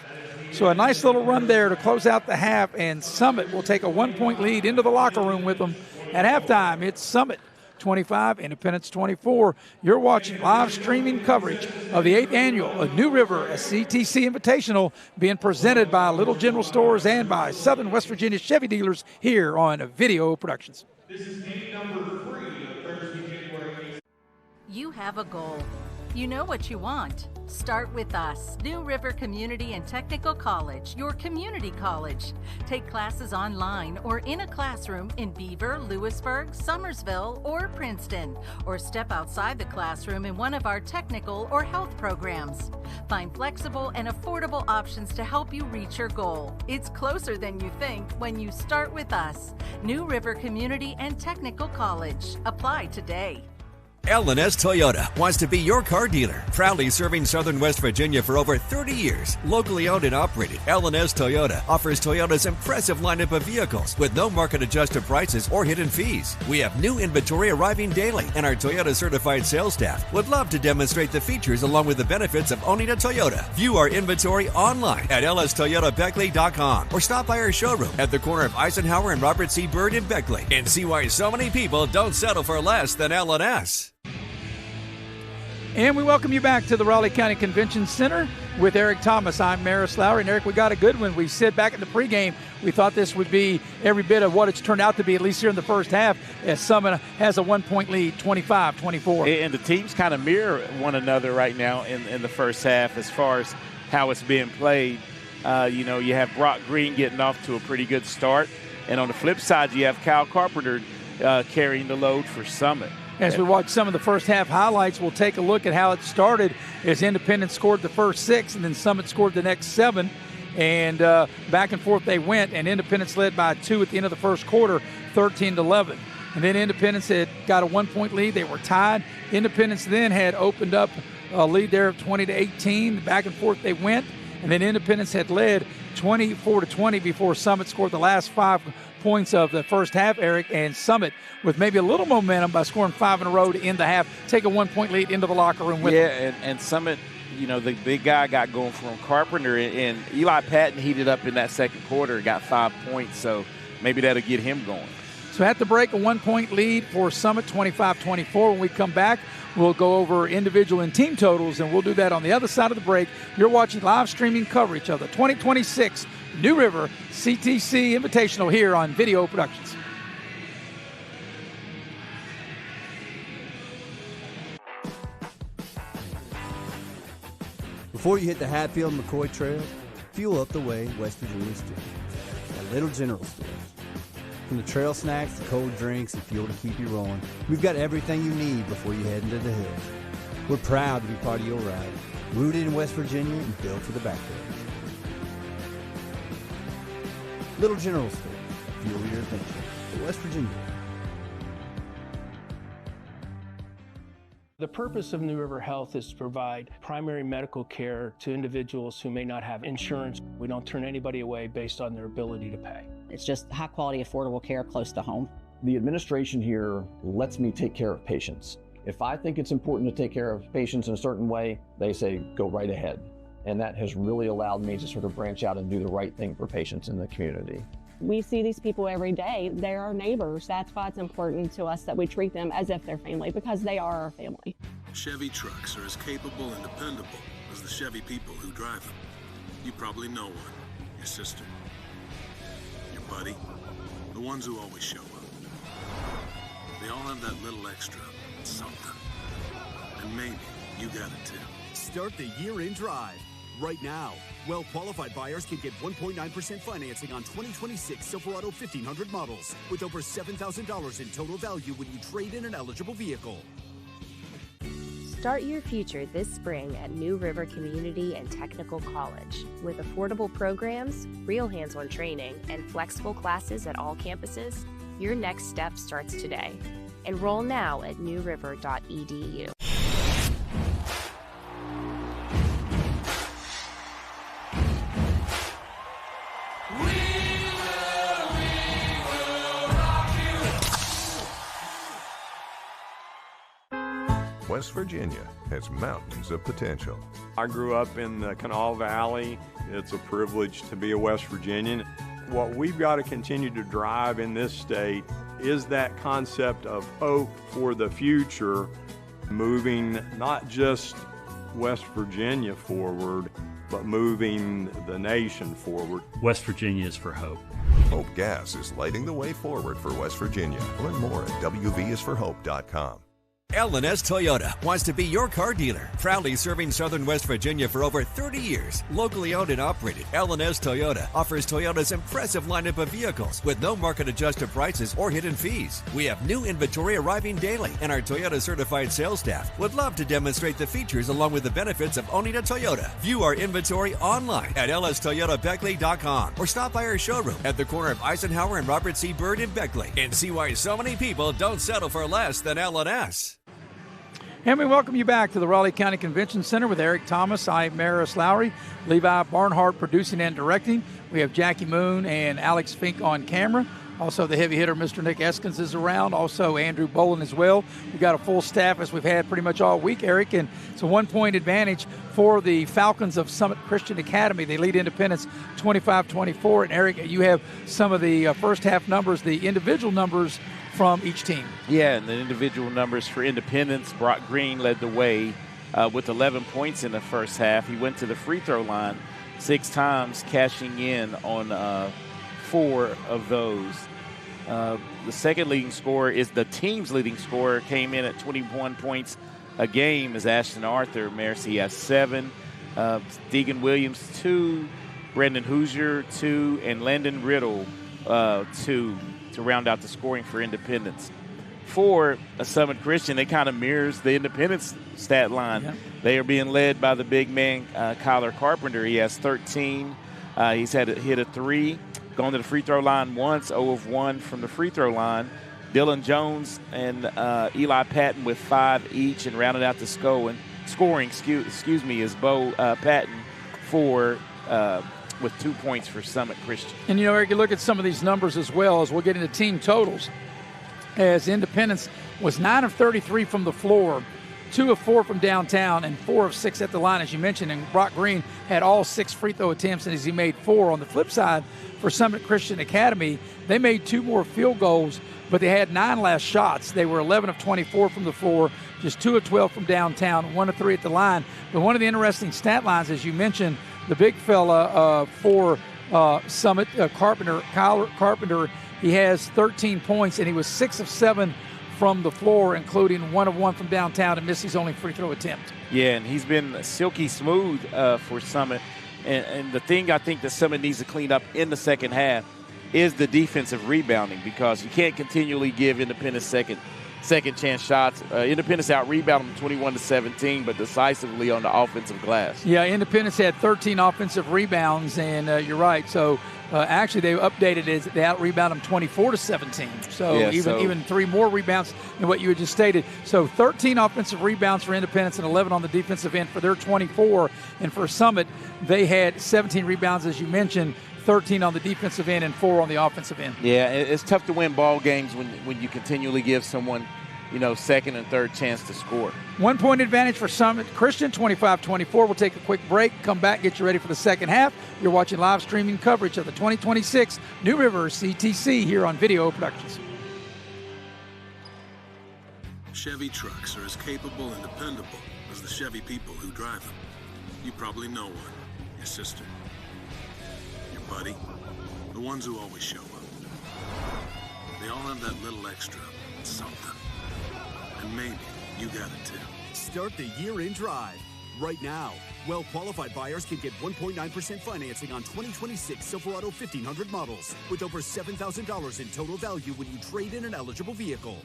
So a nice little run there to close out the half, and Summit will take a 1-point lead into the locker room with them At halftime, it's Summit 25, Independence 24. You're watching live streaming coverage of the 8th annual New River CTC Invitational being presented by Little General Stores and by Southern West Virginia Chevy dealers here on Video Productions. This is game number 3 of Thursday, January 8th. You have a goal. You know what you want. Start with us, New River Community and Technical College, your community college. Take classes online or in a classroom in Beaver, Lewisburg, Summersville, or Princeton, or step outside the classroom in one of our technical or health programs. Find flexible and affordable options to help you reach your goal. It's closer than you think when you start with us, New River Community and Technical College. Apply today. L&S Toyota wants to be your car dealer. Proudly serving Southern West Virginia for over 30 years. Locally owned and operated, L&S Toyota offers Toyota's impressive lineup of vehicles with no market-adjusted prices or hidden fees. We have new inventory arriving daily, and our Toyota-certified sales staff would love to demonstrate the features along with the benefits of owning a Toyota. View our inventory online at lstoyotabeckley.com or stop by our showroom at the corner of Eisenhower and Robert C. Byrd in Beckley and see why so many people don't settle for less than L&S. And we welcome you back to the Raleigh County Convention Center with Eric Thomas. I'm Maris Lowry. And Eric, we got a good one. We said back in the pregame, we thought this would be every bit of what it's turned out to be, at least here in the first half, as Summit has a 1-point lead, 25-24. And the teams kind of mirror one another right now in the first half as far as how it's being played. You have Brock Green getting off to a pretty good start. And on the flip side, you have Kyle Carpenter carrying the load for Summit. As we watch some of the first half highlights, we'll take a look at how it started as Independence scored the first 6 and then Summit scored the next 7. And back and forth they went, and Independence led by 2 at the end of the first quarter, 13-11. And then Independence had got a 1-point lead. They were tied. Independence then had opened up a lead there of 20-18. Back and forth they went. And then Independence had led 24-20 before Summit scored the last 5 points of the first half, Eric, and Summit with maybe a little momentum by scoring 5 in a row to end the half, take a 1-point lead into the locker room with them. And Summit, the big guy got going from Carpenter, and Eli Patton heated up in that second quarter, got 5 points, so maybe that'll get him going. So at the break, a 1-point lead for Summit, 25-24. When we come back, we'll go over individual and team totals, and we'll do that on the other side of the break. You're watching live streaming coverage of the 2026 New River CTC Invitational here on Video Productions. Before you hit the Hatfield-McCoy Trail, fuel up the way West Virginians do at Little General Stores. From the trail snacks to cold drinks and fuel to keep you rolling, we've got everything you need before you head into the hills. We're proud to be part of your ride, rooted in West Virginia and built for the backwoods. Little General Store, fuel your adventure for West Virginia. The purpose of New River Health is to provide primary medical care to individuals who may not have insurance. We don't turn anybody away based on their ability to pay. It's just high quality, affordable care close to home. The administration here lets me take care of patients. If I think it's important to take care of patients in a certain way, they say, go right ahead. And that has really allowed me to sort of branch out and do the right thing for patients in the community. We see these people every day. They're our neighbors. That's why it's important to us that we treat them as if they're family, because they are our family. Chevy trucks are as capable and dependable as the Chevy people who drive them. You probably know one. Your sister. Your buddy. The ones who always show up. They all have that little extra something. And maybe you got it too. Start the year in drive. Right now, well-qualified buyers can get 1.9% financing on 2026 Silverado 1500 models with over $7,000 in total value when you trade in an eligible vehicle. Start your future this spring at New River Community and Technical College. With affordable programs, real hands-on training, and flexible classes at all campuses, your next step starts today. Enroll now at newriver.edu. West Virginia has mountains of potential. I grew up in the Kanawha Valley. It's a privilege to be a West Virginian. What we've got to continue to drive in this state is that concept of hope for the future, moving not just West Virginia forward, but moving the nation forward. West Virginia is for hope. Hope Gas is lighting the way forward for West Virginia. Learn more at wvisforhope.com. L&S Toyota wants to be your car dealer. Proudly serving Southern West Virginia for over 30 years. Locally owned and operated, L&S Toyota offers Toyota's impressive lineup of vehicles with no market-adjusted prices or hidden fees. We have new inventory arriving daily, and our Toyota-certified sales staff would love to demonstrate the features along with the benefits of owning a Toyota. View our inventory online at lstoyotabeckley.com or stop by our showroom at the corner of Eisenhower and Robert C. Byrd in Beckley and see why so many people don't settle for less than L&S. And we welcome you back to the Raleigh County Convention Center with Eric Thomas. I'm Maris Lowry, Levi Barnhart producing and directing. We have Jackie Moon and Alex Fink on camera. Also, the heavy hitter, Mr. Nick Eskins, is around. Also, Andrew Bolin as well. We've got a full staff as we've had pretty much all week, Eric. And it's a 1-point advantage for the Falcons of Summit Christian Academy. They lead Independence 25-24. And, Eric, you have some of the first half numbers, the individual numbers from each team. Yeah, and the individual numbers for Independence, Brock Green led the way with 11 points in the first half. He went to the free throw line 6 times, cashing in on 4 of those. The second leading scorer is the team's leading scorer, came in at 21 points a game as Ashton Arthur. Mercy has 7. Deegan Williams, 2. Brendan Hoosier, 2. And Landon Riddle, 2. to round out the scoring for Independence. For a Summit Christian, it kind of mirrors the Independence stat line. Yeah. They are being led by the big man, Kyler Carpenter. He has 13. He's had hit a 3, gone to the free throw line once, 0 of 1 from the free throw line. Dylan Jones and Eli Patton with 5 each, and rounded out the scoring, is Bo Patton with 2 points for Summit Christian. And, you know, Eric, you look at some of these numbers as well as we'll get into team totals. As Independence was 9 of 33 from the floor, 2 of 4 from downtown, and 4 of 6 at the line, as you mentioned. And Brock Green had all 6 free throw attempts, and as he made 4. On the flip side, for Summit Christian Academy, they made 2 more field goals, but they had 9 last shots. They were 11 of 24 from the floor, just 2 of 12 from downtown, 1 of 3 at the line. But one of the interesting stat lines, as you mentioned, the big fella for Summit, Kyler Carpenter, he has 13 points, and he was 6 of 7 from the floor, including 1 of 1 from downtown, and missed his only free throw attempt. Yeah, and he's been silky smooth for Summit. And the thing I think that Summit needs to clean up in the second half is the defensive rebounding, because you can't continually give Independence second chance shots. Independence out-rebounded them 21-17, but decisively on the offensive glass. Yeah, Independence had 13 offensive rebounds, and you're right. So actually they updated it. They out-rebounded them 24-17. So yeah, even 3 more rebounds than what you had just stated. So 13 offensive rebounds for Independence and 11 on the defensive end for their 24. And for Summit, they had 17 rebounds, as you mentioned, 13 on the defensive end and 4 on the offensive end. Yeah, it's tough to win ball games when you continually give someone, second and third chance to score. 1-point advantage for Summit Christian, 25-24. We'll take a quick break, come back, get you ready for the second half. You're watching live streaming coverage of the 2026 New River CTC here on Video Productions. Chevy trucks are as capable and dependable as the Chevy people who drive them. You probably know one, your sister. Buddy, the ones who always show up. They all have that little extra something. And maybe you got it too. Start the year in drive right now. Well-qualified buyers can get 1.9% financing on 2026 Silverado 1500 models with over $7,000 in total value when you trade in an eligible vehicle.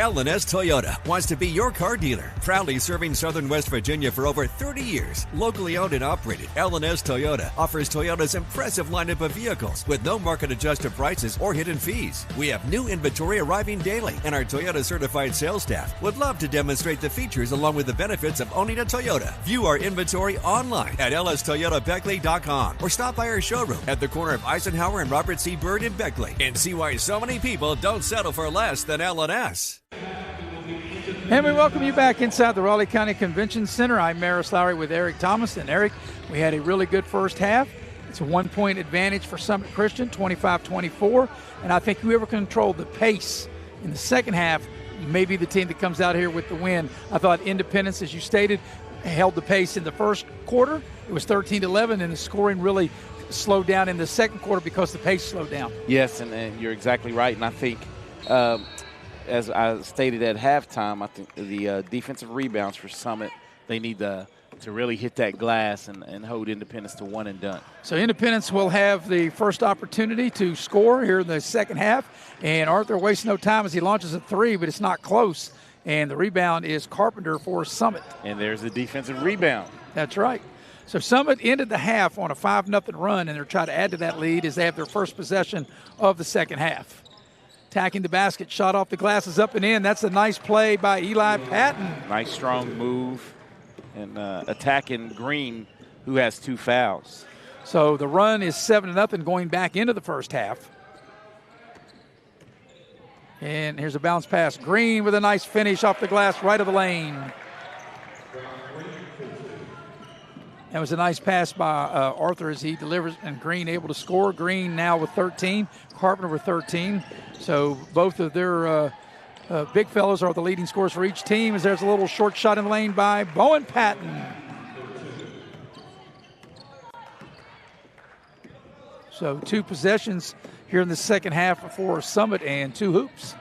L&S Toyota wants to be your car dealer. Proudly serving Southern West Virginia for over 30 years. Locally owned and operated, L&S Toyota offers Toyota's impressive lineup of vehicles with no market-adjusted prices or hidden fees. We have new inventory arriving daily, and our Toyota-certified sales staff would love to demonstrate the features along with the benefits of owning a Toyota. View our inventory online at lstoyotabeckley.com or stop by our showroom at the corner of Eisenhower and Robert C. Byrd in Beckley and see why so many people don't settle for less than L&S. And we welcome you back inside the Raleigh County Convention Center. I'm Maris Lowry with Eric Thomas. And Eric, we had a really good first half. It's a 1-point advantage for Summit Christian, 25-24. And I think whoever controlled the pace in the second half may be the team that comes out here with the win. I thought Independence, as you stated, held the pace in the first quarter. It was 13-11, and the scoring really slowed down in the second quarter because the pace slowed down. Yes, and you're exactly right. And I think, as I stated at halftime, I think the defensive rebounds for Summit, they need to really hit that glass and hold Independence to one and done. So Independence will have the first opportunity to score here in the second half. And Arthur wastes no time as he launches a three, but it's not close. And the rebound is Carpenter for Summit. And there's the defensive rebound. That's right. So Summit ended the half on a 5-0 run, and they're trying to add to that lead as they have their first possession of the second half. Attacking the basket, shot off the glasses up and in. That's a nice play by Eli Patton. Nice strong move. And attacking Green, who has 2 fouls. So the run is 7-0 going back into the first half. And here's a bounce pass. Green with a nice finish off the glass right of the lane. That was a nice pass by Arthur as he delivers, and Green able to score. Green now with 13, Carpenter with 13. So both of their big fellows are the leading scorers for each team, as there's a little short shot in the lane by Bowen Patton. So 2 possessions here in the second half for Summit and 2 hoops.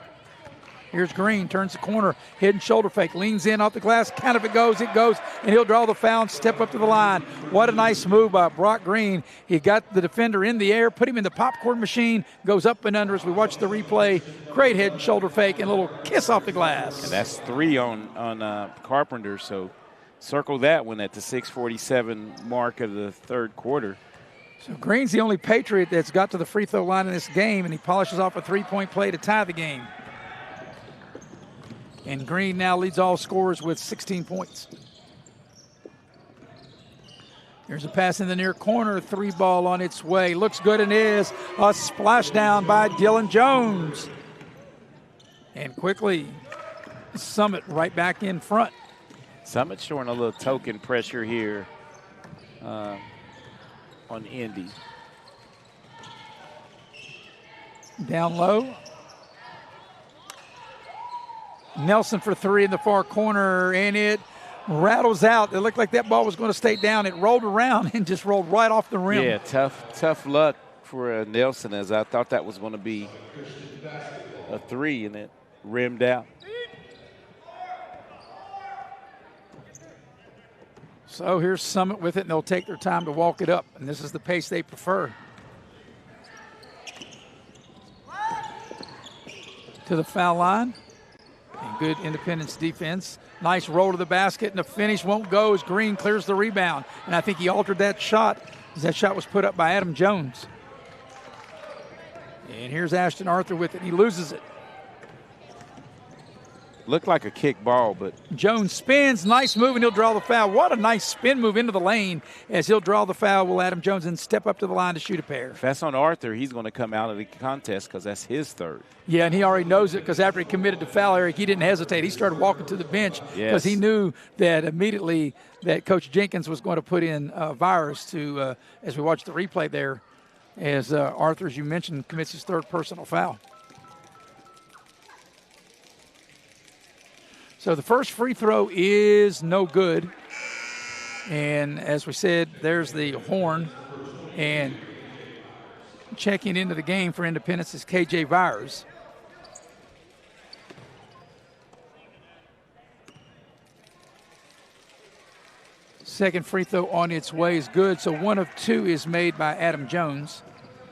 Here's Green, turns the corner, hidden shoulder fake, leans in off the glass, count if it goes, and he'll draw the foul and step up to the line. What a nice move by Brock Green. He got the defender in the air, put him in the popcorn machine, goes up and under as we watch the replay. Great head and shoulder fake and a little kiss off the glass. And that's 3 on Carpenter, so circle that one at the 6:47 mark of the third quarter. So Green's the only Patriot that's got to the free throw line in this game, and he polishes off a 3-point play to tie the game. And Green now leads all scorers with 16 points. Here's a pass in the near corner, 3 ball on its way. Looks good and is a splash down by Dylan Jones. And quickly, Summit right back in front. Summit showing a little token pressure here on Indy. Down low. Nelson for 3 in the far corner, and it rattles out. It looked like that ball was going to stay down. It rolled around and just rolled right off the rim. Yeah, tough luck for Nelson, as I thought that was going to be a 3, and it rimmed out. So here's Summit with it, and they'll take their time to walk it up, and this is the pace they prefer. To the foul line. And good Independence defense. Nice roll to the basket, and the finish won't go as Green clears the rebound. And I think he altered that shot as that shot was put up by Adam Jones. And here's Ashton Arthur with it. He loses it. Looked like a kick ball, but Jones spins. Nice move, and he'll draw the foul. What a nice spin move into the lane as he'll draw the foul. Will Adam Jones and step up to the line to shoot a pair. If that's on Arthur, he's going to come out of the contest because that's his 3rd. Yeah, and he already knows it because after he committed to foul, Eric, he didn't hesitate. He started walking to the bench because he knew that immediately that Coach Jenkins was going to put in Virus to, as we watch the replay there, as Arthur, as you mentioned, commits his 3rd personal foul. So the first free throw is no good. And as we said, there's the horn. And checking into the game for Independence is KJ Virus. Second free throw on its way is good. So 1 of 2 is made by Adam Jones.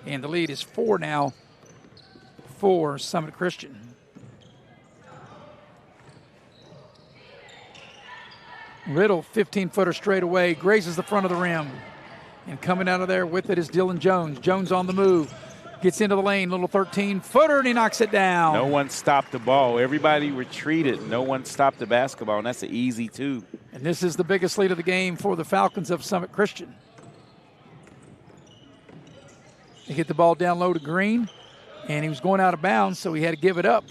And the lead is 4 now for Summit Christian. Little 15-footer straight away, grazes the front of the rim. And coming out of there with it is Dylan Jones. Jones on the move. Gets into the lane, little 13-footer, and he knocks it down. No one stopped the ball. Everybody retreated. No one stopped the basketball, and that's an easy two. And this is the biggest lead of the game for the Falcons of Summit Christian. They get the ball down low to Green, and he was going out of bounds, so he had to give it up.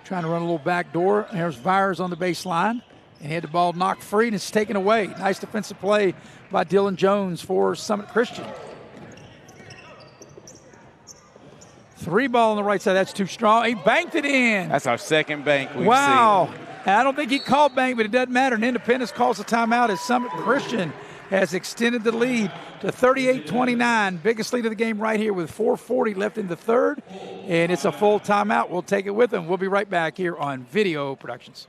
Trying to run a little back door. There's Byers on the baseline. And he had the ball knocked free, and it's taken away. Nice defensive play by Dylan Jones for Summit Christian. 3 ball on the right side. That's too strong. He banked it in. That's our second bank we've wow. seen. I don't think he called bank, but it doesn't matter. And Independence calls a timeout as Summit Christian has extended the lead to 38-29. Biggest lead of the game right here with 4:40 left in the third. And it's a full timeout. We'll take it with them. We'll be right back here on Video Productions.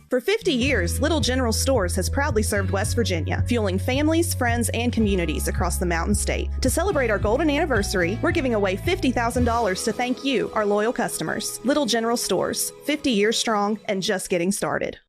For 50 years, Little General Stores has proudly served West Virginia, fueling families, friends, and communities across the Mountain State. To celebrate our golden anniversary, we're giving away $50,000 to thank you, our loyal customers. Little General Stores, 50 years strong and just getting started.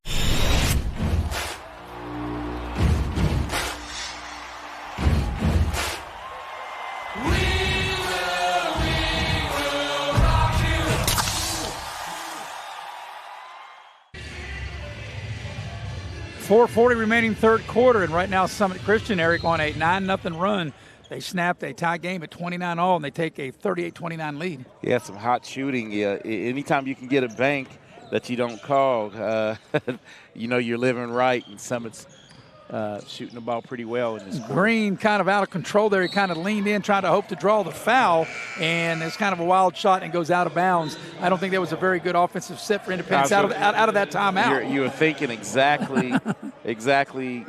.440 remaining third quarter, and right now Summit Christian, Eric, on a 9-0 run. They snapped a tie game at 29 all, and they take a 38-29 lead. Yeah, some hot shooting. Yeah, anytime you can get a bank that you don't call, you know you're living right, and Summit's shooting the ball pretty well in this quarter. Green kind of out of control there. He kind of leaned in, trying to hope to draw the foul, and it's kind of a wild shot and goes out of bounds. I don't think that was a very good offensive set for Independence out of that timeout. You were thinking exactly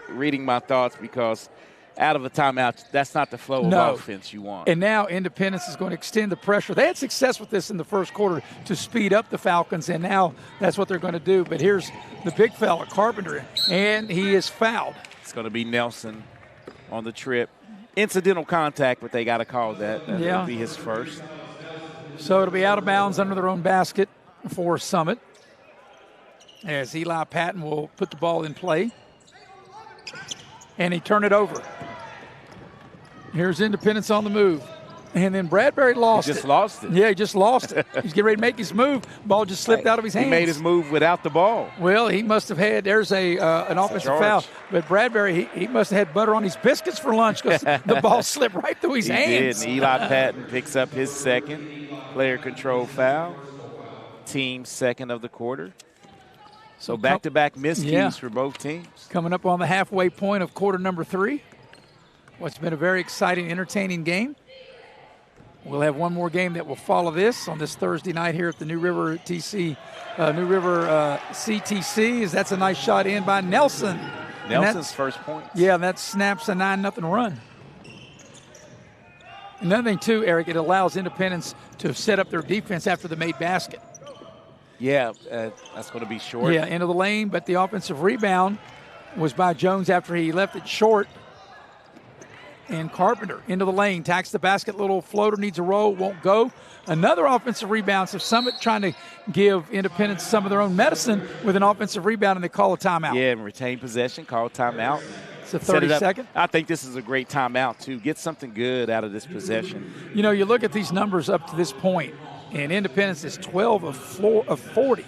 reading my thoughts, because out of a timeout, that's not the flow of offense you want. And now Independence is going to extend the pressure. They had success with this in the first quarter to speed up the Falcons, and now that's what they're going to do. But here's the big fella, Carpenter, and he is fouled. It's going to be Nelson on the trip. Incidental contact, but they got to call that. That'll be his first. So it'll be out of bounds under their own basket for Summit, as Eli Patton will put the ball in play. And he turned it over. Here's Independence on the move. And then Bradbury lost it. He just lost it. Yeah, he just lost it. He's getting ready to make his move. Ball just slipped out of his hands. He made his move without the ball. Well, he must have had, there's an offensive foul. But Bradbury, he must have had butter on his biscuits for lunch, because the ball slipped right through his hands. He did. Eli Patton picks up his second player control foul. Team second of the quarter. So back-to-back miscues for both teams. Coming up on the halfway point of quarter number 3. What's been a very exciting, entertaining game. We'll have one more game that will follow this on this Thursday night here at the New River Ctc. That's a nice shot in by Nelson. Nelson's first point. Yeah, that snaps a 9-0 run. Another thing, too, Eric, it allows Independence to set up their defense after the made basket. Yeah, that's going to be short. Yeah, into the lane, but the offensive rebound was by Jones after he left it short. And Carpenter into the lane, tacks the basket, little floater, needs a roll, won't go. Another offensive rebound. So Summit trying to give Independence some of their own medicine with an offensive rebound, and they call a timeout. Yeah, and retain possession, call a timeout. It's a 30-second. I think this is a great timeout, too. Get something good out of this possession. You know, you look at these numbers up to this point, and Independence is 12 of 40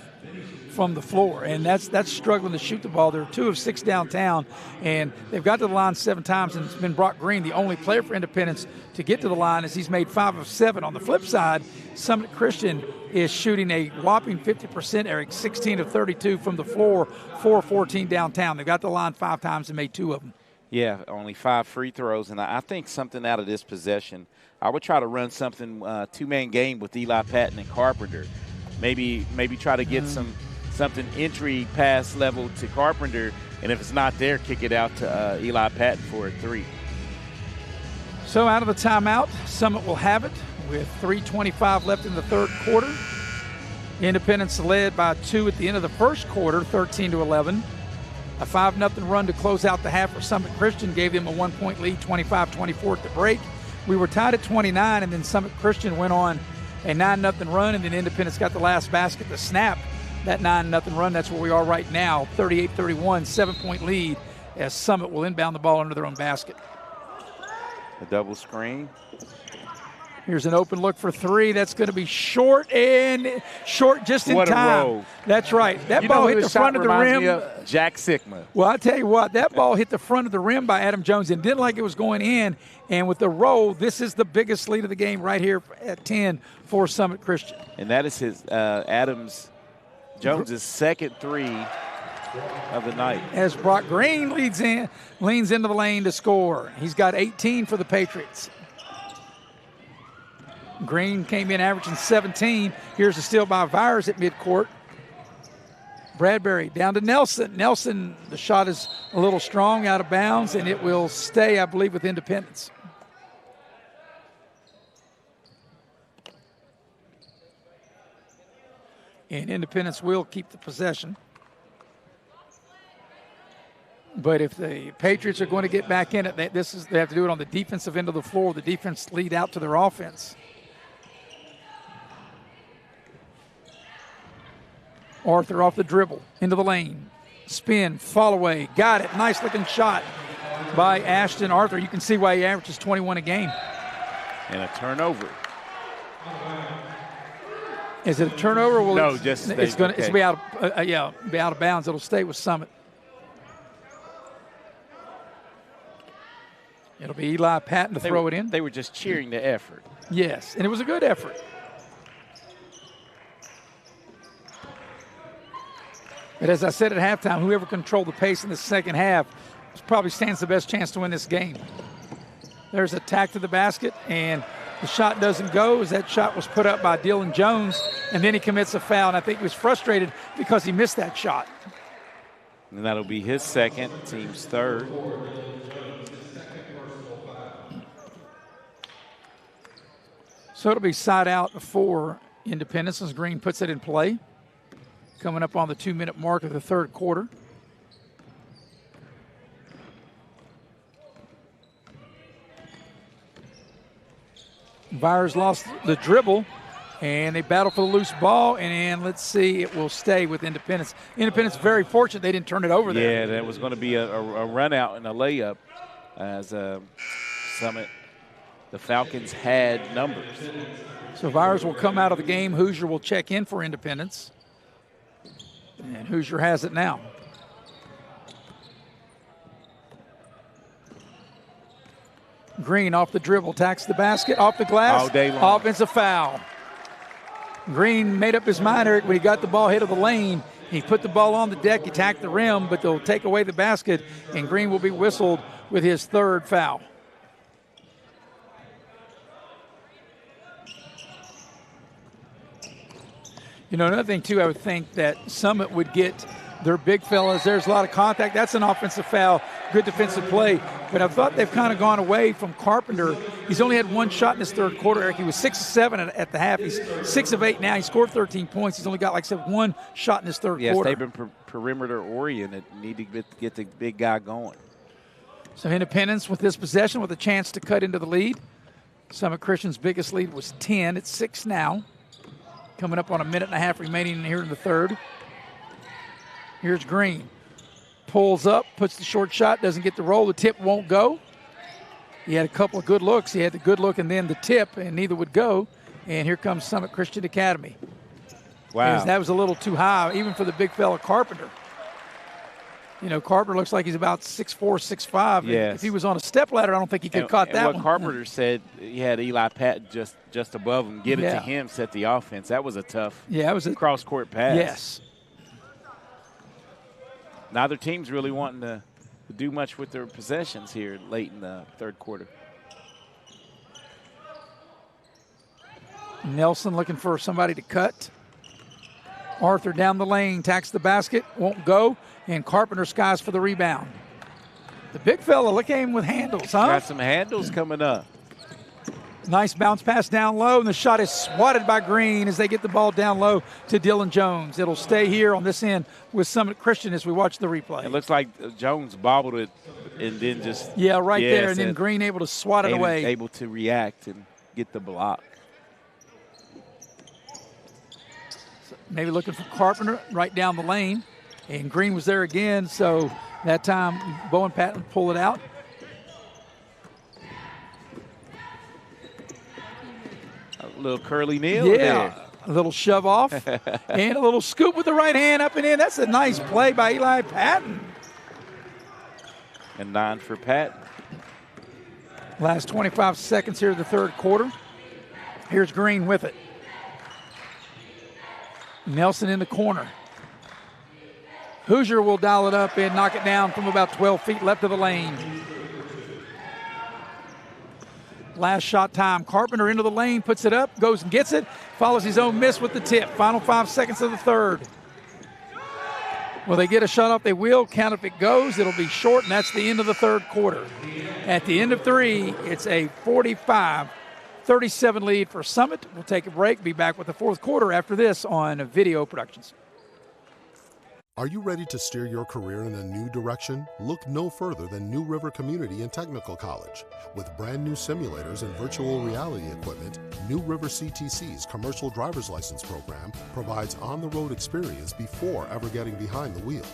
from the floor, and that's struggling to shoot the ball. They're 2 of 6 downtown, and they've got to the line 7 times, and it's been Brock Green, the only player for Independence to get to the line, as he's made 5 of 7. On the flip side, Summit Christian is shooting a whopping 50%, Eric, 16 of 32 from the floor, 4 of 14 downtown. They've got to the line 5 times and made 2 of them. Yeah, only 5 free throws, and I think something out of this possession. I would try to run something two-man game with Eli Patton and Carpenter. Maybe try to get something entry pass level to Carpenter, and if it's not there, kick it out to Eli Patton for a 3. So out of the timeout, Summit will have it with 3:25 left in the third quarter. Independence led by 2 at the end of the first quarter, 13-11. A 5-0 run to close out the half for Summit Christian gave them a 1-point lead, 25-24 at the break. We were tied at 29, and then Summit Christian went on a 9-0 run, and then Independence got the last basket to snap that 9-0 run. That's where we are right now, 38-31, 7-point lead as Summit will inbound the ball under their own basket. A double screen. Here's an open look for 3. That's going to be short just in what time. A roll. That's right. That ball hit the front of the rim. Jack Sigma. Well, I'll tell you what, that ball hit the front of the rim by Adam Jones and didn't like it was going in. And with the roll, this is the biggest lead of the game right here at 10 for Summit Christian. And that is his Jones's second 3 of the night. As Brock Green leans into the lane to score. He's got 18 for the Patriots. Green came in averaging 17. Here's a steal by Vires at midcourt. Bradbury down to Nelson. Nelson, the shot is a little strong, out of bounds, and it will stay, I believe, with Independence. And Independence will keep the possession. But if the Patriots are going to get back in it, they have to do it on the defensive end of the floor. The defense lead out to their offense. Arthur off the dribble, into the lane. Spin, fall away, got it. Nice looking shot by Ashton Arthur. You can see why he averages 21 a game. And a turnover. Is it a turnover? Well, no, it's going to be out of bounds. It'll stay with Summit. It'll be Eli Patton to throw it in. They were just cheering the effort. Yes, and it was a good effort. But as I said at halftime, whoever controlled the pace in the second half probably stands the best chance to win this game. There's a tack to the basket, and the shot doesn't go as that shot was put up by Dylan Jones, and then he commits a foul, and I think he was frustrated because he missed that shot. And that'll be his second, team's third. So it'll be side out for Independence as Green puts it in play. Coming up on the 2-minute mark of the third quarter. Byers lost the dribble, and they battle for the loose ball, and let's see, it will stay with Independence. Independence very fortunate they didn't turn it over there. Yeah, that was going to be a run out and a layup as Summit. The Falcons had numbers. So Byers will come out of the game. Hoosier will check in for Independence. And Hoosier has it now. Green off the dribble, tacks the basket, off the glass. All day long. Offensive foul. Green made up his mind, Eric, when he got the ball hit of the lane. He put the ball on the deck, he tacked the rim, but they'll take away the basket, and Green will be whistled with his third foul. You know, another thing, too, I would think that Summit would get their big fellas. There's a lot of contact. That's an offensive foul. Good defensive play. But I thought they've kind of gone away from Carpenter. He's only had one shot in this third quarter, Eric. He was 6 of 7 at the half. He's 6 of 8 now. He scored 13 points. He's only got, like I said, one shot in this third quarter. Yes, they've been perimeter oriented. Need to get the big guy going. So Independence with this possession with a chance to cut into the lead. Summit Christian's biggest lead was 10. It's 6 now. Coming up on a minute and a half remaining here in the third. Here's Green. Pulls up, puts the short shot, doesn't get the roll. The tip won't go. He had a couple of good looks. He had the good look and then the tip, and neither would go. And here comes Summit Christian Academy. Wow. That was a little too high, even for the big fella Carpenter. You know, Carpenter looks like he's about 6'4", 6'5". Yes. If he was on a stepladder, I don't think he could have caught that one. What Carpenter said, he had Eli Patton just above him. Get it to him, set the offense. That was a tough cross-court pass. Yes. Neither team's really wanting to do much with their possessions here late in the third quarter. Nelson looking for somebody to cut. Arthur down the lane, tacks the basket, won't go, and Carpenter skies for the rebound. The big fella, look at him with handles, huh? Got some handles coming up. Nice bounce pass down low, and the shot is swatted by Green as they get the ball down low to Dylan Jones. It'll stay here on this end with Summit Christian as we watch the replay. It looks like Jones bobbled it and then just there, and then Green able to swat it away. Able to react and get the block. So maybe looking for Carpenter right down the lane, and Green was there again, so that time Bowen Patton pull it out. A little curly kneel there. A little shove off and a little scoop with the right hand up and in. That's a nice play by Eli Patton. And 9 for Patton. Last 25 seconds here of the third quarter. Here's Green with it. Nelson in the corner. Hoosier will dial it up and knock it down from about 12 feet left of the lane. Last shot time. Carpenter into the lane, puts it up, goes and gets it, follows his own miss with the tip. Final 5 seconds of the third. Will they get a shot off? They will. Count if it goes. It'll be short, and that's the end of the third quarter. At the end of 3, it's a 45-37 lead for Summit. We'll take a break, be back with the fourth quarter after this on Video Productions. Are you ready to steer your career in a new direction? Look no further than New River Community and Technical College. With brand new simulators and virtual reality equipment, New River CTC's commercial driver's license program provides on-the-road experience before ever getting behind the wheel.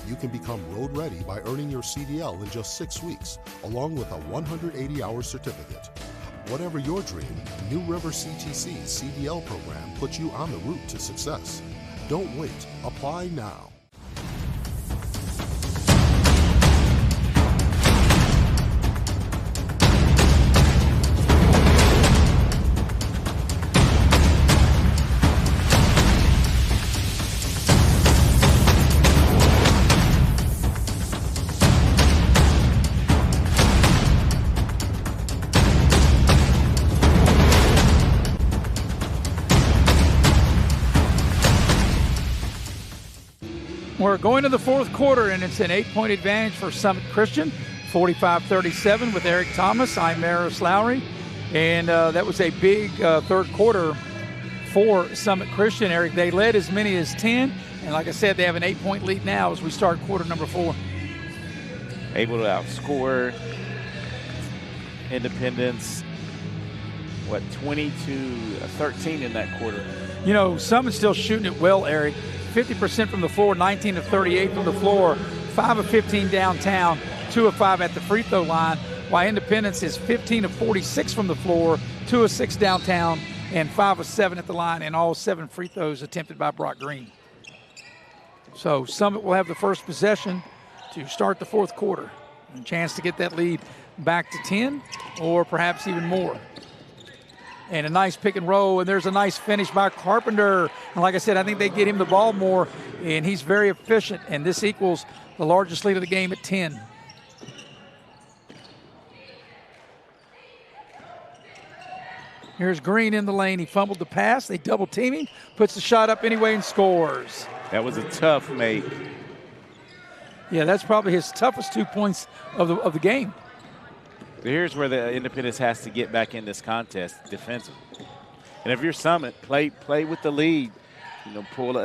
You can become road ready by earning your CDL in just 6 weeks, along with a 180-hour certificate. Whatever your dream, New River CTC's CDL program puts you on the route to success. Don't wait. Apply now. We're going to the fourth quarter, and it's an 8-point advantage for Summit Christian, 45-37 with Eric Thomas. I'm Maris Lowry, and that was a big third quarter for Summit Christian. Eric, they led as many as 10, and like I said, they have an 8-point lead now as we start quarter number 4. Able to outscore Independence, 20-13 in that quarter. You know, Summit's still shooting it well, Eric. 50% from the floor, 19 of 38 from the floor, 5 of 15 downtown, 2 of 5 at the free throw line, while Independence is 15 of 46 from the floor, 2 of 6 downtown, and 5 of 7 at the line, and all 7 free throws attempted by Brock Green. So Summit will have the first possession to start the fourth quarter. A chance to get that lead back to 10 or perhaps even more. And a nice pick and roll, and there's a nice finish by Carpenter. And like I said, I think they get him the ball more, and he's very efficient, and this equals the largest lead of the game at 10. Here's Green in the lane. He fumbled the pass. They double team him, puts the shot up anyway and scores. That was a tough make. Yeah, that's probably his toughest 2 points of the game. Here's where the Independence has to get back in this contest defensively. And if you're Summit, play with the lead. You know, pull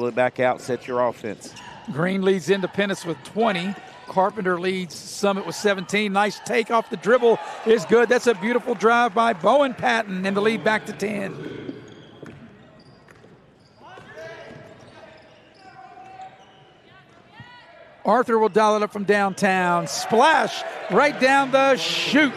it back out, set your offense. Green leads Independence with 20. Carpenter leads Summit with 17. Nice take off the dribble is good. That's a beautiful drive by Bowen Patton, and the lead back to 10. Arthur will dial it up from downtown. Splash right down the chute.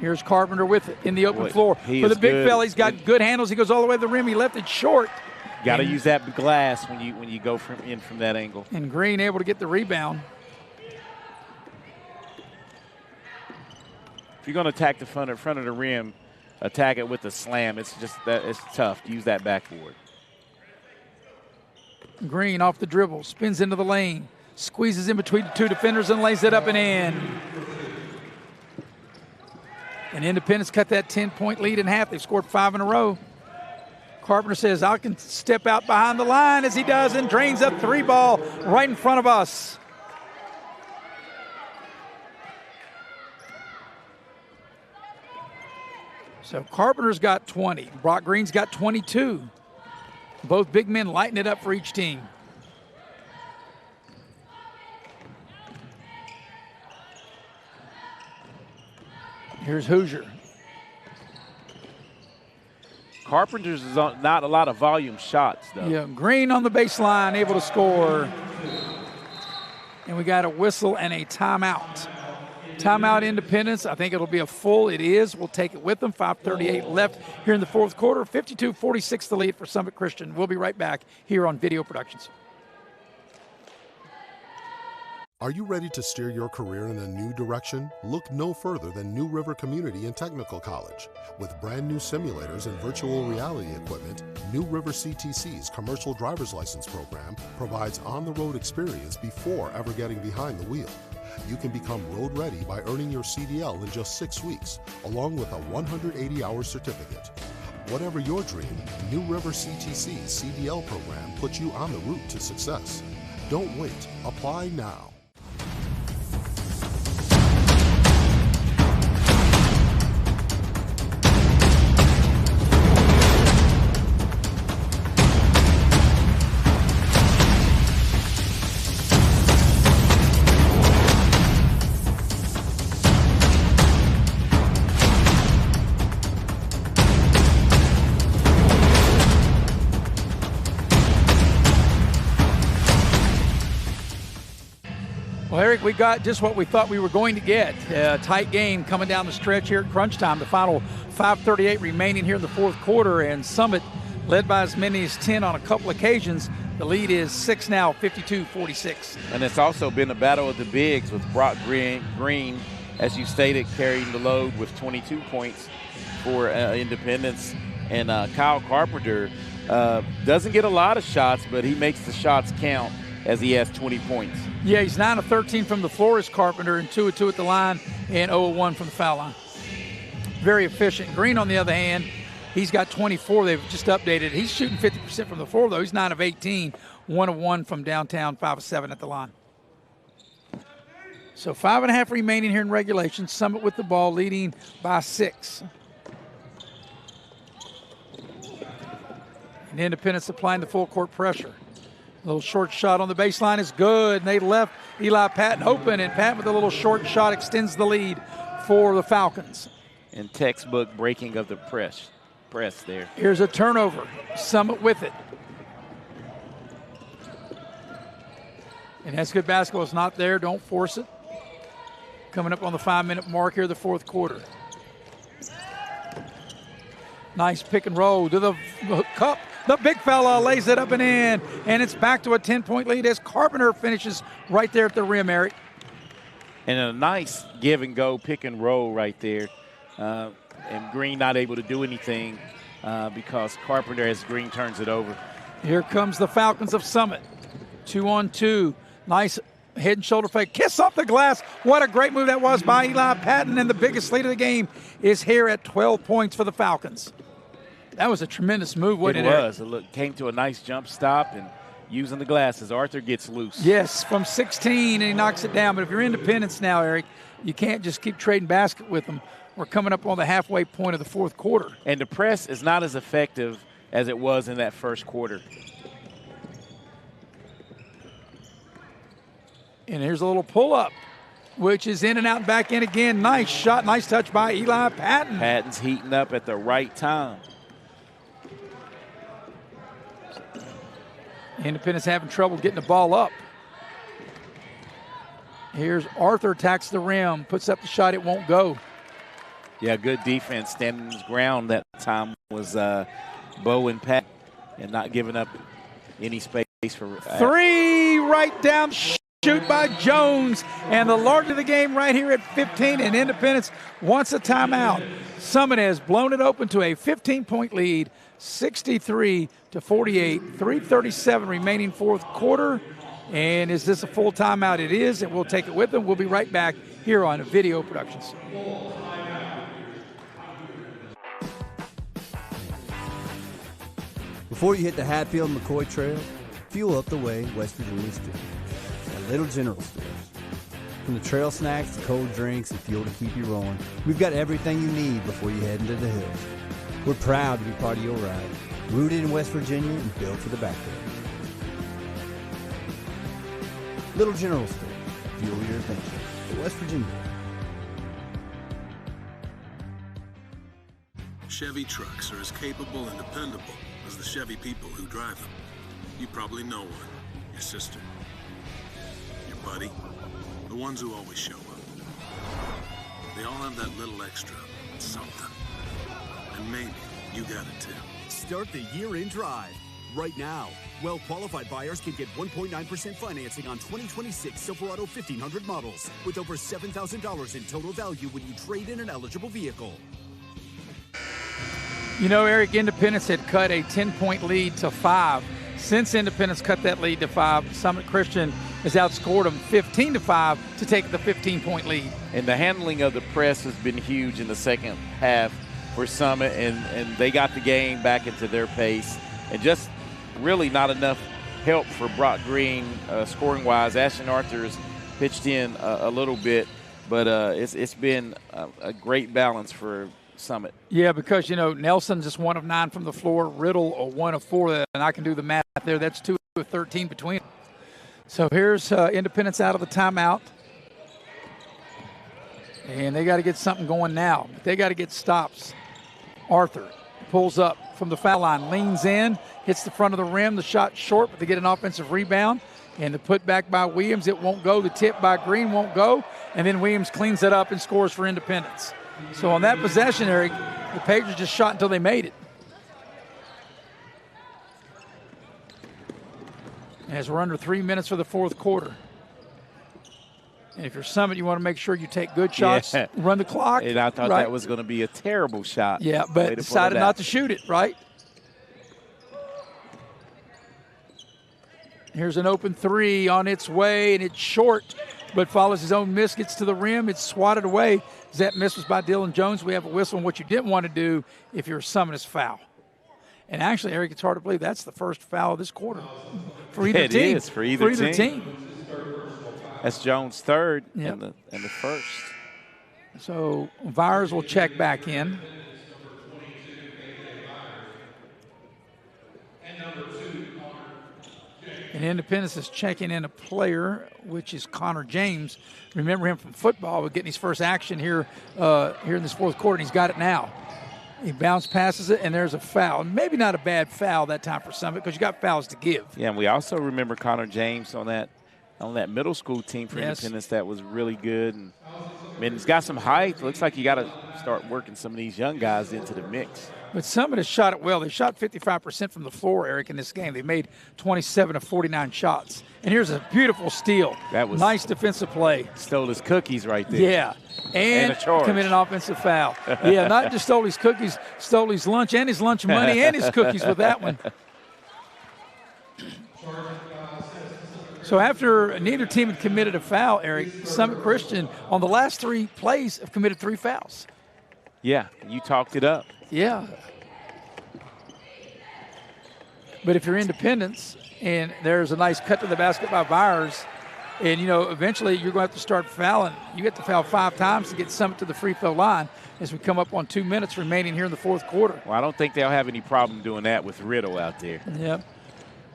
Here's Carpenter with it in the open floor. For the big fella, he's got good handles. He goes all the way to the rim. He left it short. Got to use that glass when you go from that angle. And Green able to get the rebound. If you're going to attack the front of the rim, attack it with a slam. It's tough to use that backboard. Green off the dribble, spins into the lane, squeezes in between the two defenders and lays it up and in. And Independence cut that 10-point lead in half. They've scored 5 in a row. Carpenter says, I can step out behind the line, as he does, and drains a 3-ball right in front of us. So Carpenter's got 20. Brock Green's got 22. Both big men lighting it up for each team. Here's Hoosier. Carpenter's is not a lot of volume shots, though. Yeah, Green on the baseline, able to score. And we got a whistle and a timeout. Timeout, Independence. I think it'll be a full. It is. We'll take it with them. 5:38 left here in the fourth quarter. 52-46 the lead for Summit Christian. We'll be right back here on Video Productions. Are you ready to steer your career in a new direction? Look no further than New River Community and Technical College. With brand new simulators and virtual reality equipment, New River CTC's commercial driver's license program provides on-the-road experience before ever getting behind the wheel. You can become road ready by earning your CDL in just 6 weeks, along with a 180-hour certificate. Whatever your dream, New River CTC's CDL program puts you on the route to success. Don't wait. Apply now. Well, Eric, we got just what we thought we were going to get. Tight game coming down the stretch here at crunch time. The final 5:38 remaining here in the fourth quarter, and Summit led by as many as 10 on a couple occasions. The lead is 6 now, 52-46. And it's also been a battle of the bigs with Brock Green, as you stated, carrying the load with 22 points for Independence. And Kyle Carpenter doesn't get a lot of shots, but he makes the shots count as he has 20 points. Yeah, he's 9 of 13 from the floor as Carpenter, and 2 of 2 at the line, and 0 of 1 from the foul line. Very efficient. Green, on the other hand, he's got 24. They've just updated. He's shooting 50% from the floor, though. He's 9 of 18, 1 of 1 from downtown, 5 of 7 at the line. So 5.5 remaining here in regulation. Summit with the ball, leading by 6. And Independence applying the full court pressure. A little short shot on the baseline is good, and they left Eli Patton open, and Patton with a little short shot extends the lead for the Falcons. And textbook breaking of the press there. Here's a turnover. Summit with it. And that's good basketball. It's not there. Don't force it. Coming up on the 5-minute mark here, the fourth quarter. Nice pick and roll to the cup. The big fella lays it up and in, and it's back to a 10-point lead as Carpenter finishes right there at the rim, Eric. And a nice give-and-go pick and roll right there. And Green not able to do anything because Carpenter, as Green turns it over. Here comes the Falcons of Summit. 2-on-2. Nice head and shoulder fake. Kiss off the glass. What a great move that was by Eli Patton, and the biggest lead of the game is here at 12 points for the Falcons. That was a tremendous move, wasn't it? It was. It came to a nice jump stop and using the glass as Arthur gets loose. Yes, from 16, and he knocks it down. But if you're Independence now, Eric, you can't just keep trading basket with them. We're coming up on the halfway point of the fourth quarter. And the press is not as effective as it was in that first quarter. And here's a little pull-up, which is in and out and back in again. Nice shot, nice touch by Eli Patton. Patton's heating up at the right time. Independence having trouble getting the ball up. Here's Arthur, attacks the rim, puts up the shot, it won't go. Yeah, good defense, standing his ground that time was Bo and Pat, and not giving up any space for. Three, right down, shoot by Jones, and the larger of the game right here at 15, and Independence wants a timeout. Summit has blown it open to a 15-point lead, 63-48, 3:37 remaining fourth quarter. And is this a full timeout? It is, and we'll take it with them. We'll be right back here on Video Productions. Before you hit the Hatfield-McCoy Trail, fuel up the way West Virginians do. At Little General Stores. From the trail snacks to cold drinks and fuel to keep you rolling, we've got everything you need before you head into the hills. We're proud to be part of your ride. Rooted in West Virginia and built for the backwoods. Little General Store. Fuel your adventure. West Virginia. Chevy trucks are as capable and dependable as the Chevy people who drive them. You probably know one. Your sister. Your buddy. The ones who always show up. They all have that little extra something. And maybe you got it too. Start the year in drive. Right now, well-qualified buyers can get 1.9% financing on 2026 Silverado 1500 models with over $7,000 in total value when you trade in an eligible vehicle. You know, Eric, Independence had cut a 10-point lead to 5. Since Independence cut that lead to 5, Summit Christian has outscored them 15-5 to take the 15-point lead. And the handling of the press has been huge in the second half for Summit, and they got the game back into their pace. And just really not enough help for Brock Green scoring-wise. Ashton Arthur's pitched in a little bit, but it's been a great balance for Summit. Yeah, because, you know, Nelson just 1 of 9 from the floor, Riddle a 1 of 4, and I can do the math there. That's 2 of 13 between them. So here's Independence out of the timeout. And they got to get something going now. They got to get stops. Arthur pulls up from the foul line, leans in, hits the front of the rim. The shot short, but they get an offensive rebound. And the putback by Williams, it won't go. The tip by Green won't go. And then Williams cleans it up and scores for Independence. So on that possession, Eric, the Patriots just shot until they made it. As we're under 3 minutes for the fourth quarter. And if you're Summit, you want to make sure you take good shots, run the clock. And I thought that was going to be a terrible shot. Yeah, but decided not to shoot it, right? Here's an open 3 on its way, and it's short, but follows his own miss, gets to the rim. It's swatted away. That miss was by Dylan Jones. We have a whistle on what you didn't want to do if you're a Summit is foul. And actually, Eric, it's hard to believe that's the first foul of this quarter for either team. It is for either team. That's Jones' third and the first. So Vyers will check back in. And Independence is checking in a player, which is Connor James. Remember him from football. We're getting his first action here in this fourth quarter, and he's got it now. He bounce passes it, and there's a foul. Maybe not a bad foul that time for Summit because you got fouls to give. Yeah, and we also remember Connor James on that middle school team for Independence that was really good. And I mean, he's got some height. Looks like you got to start working some of these young guys into the mix. But Summit has shot it well. They shot 55% from the floor, Eric, in this game. They made 27 of 49 shots. And here's a beautiful steal. That was nice defensive play. Stole his cookies right there. Yeah. And a charge. Committed an offensive foul. Yeah, not just stole his cookies, stole his lunch and his lunch money and his cookies with that one. So after neither team had committed a foul, Eric, Summit Christian on the last 3 plays have committed 3 fouls. Yeah, you talked it up. Yeah. But if you're Independence and there's a nice cut to the basket by Vyers, and, you know, eventually you're going to have to start fouling. You get to foul 5 times to get Summit to the free throw line as we come up on 2 minutes remaining here in the fourth quarter. Well, I don't think they'll have any problem doing that with Riddle out there. Yep.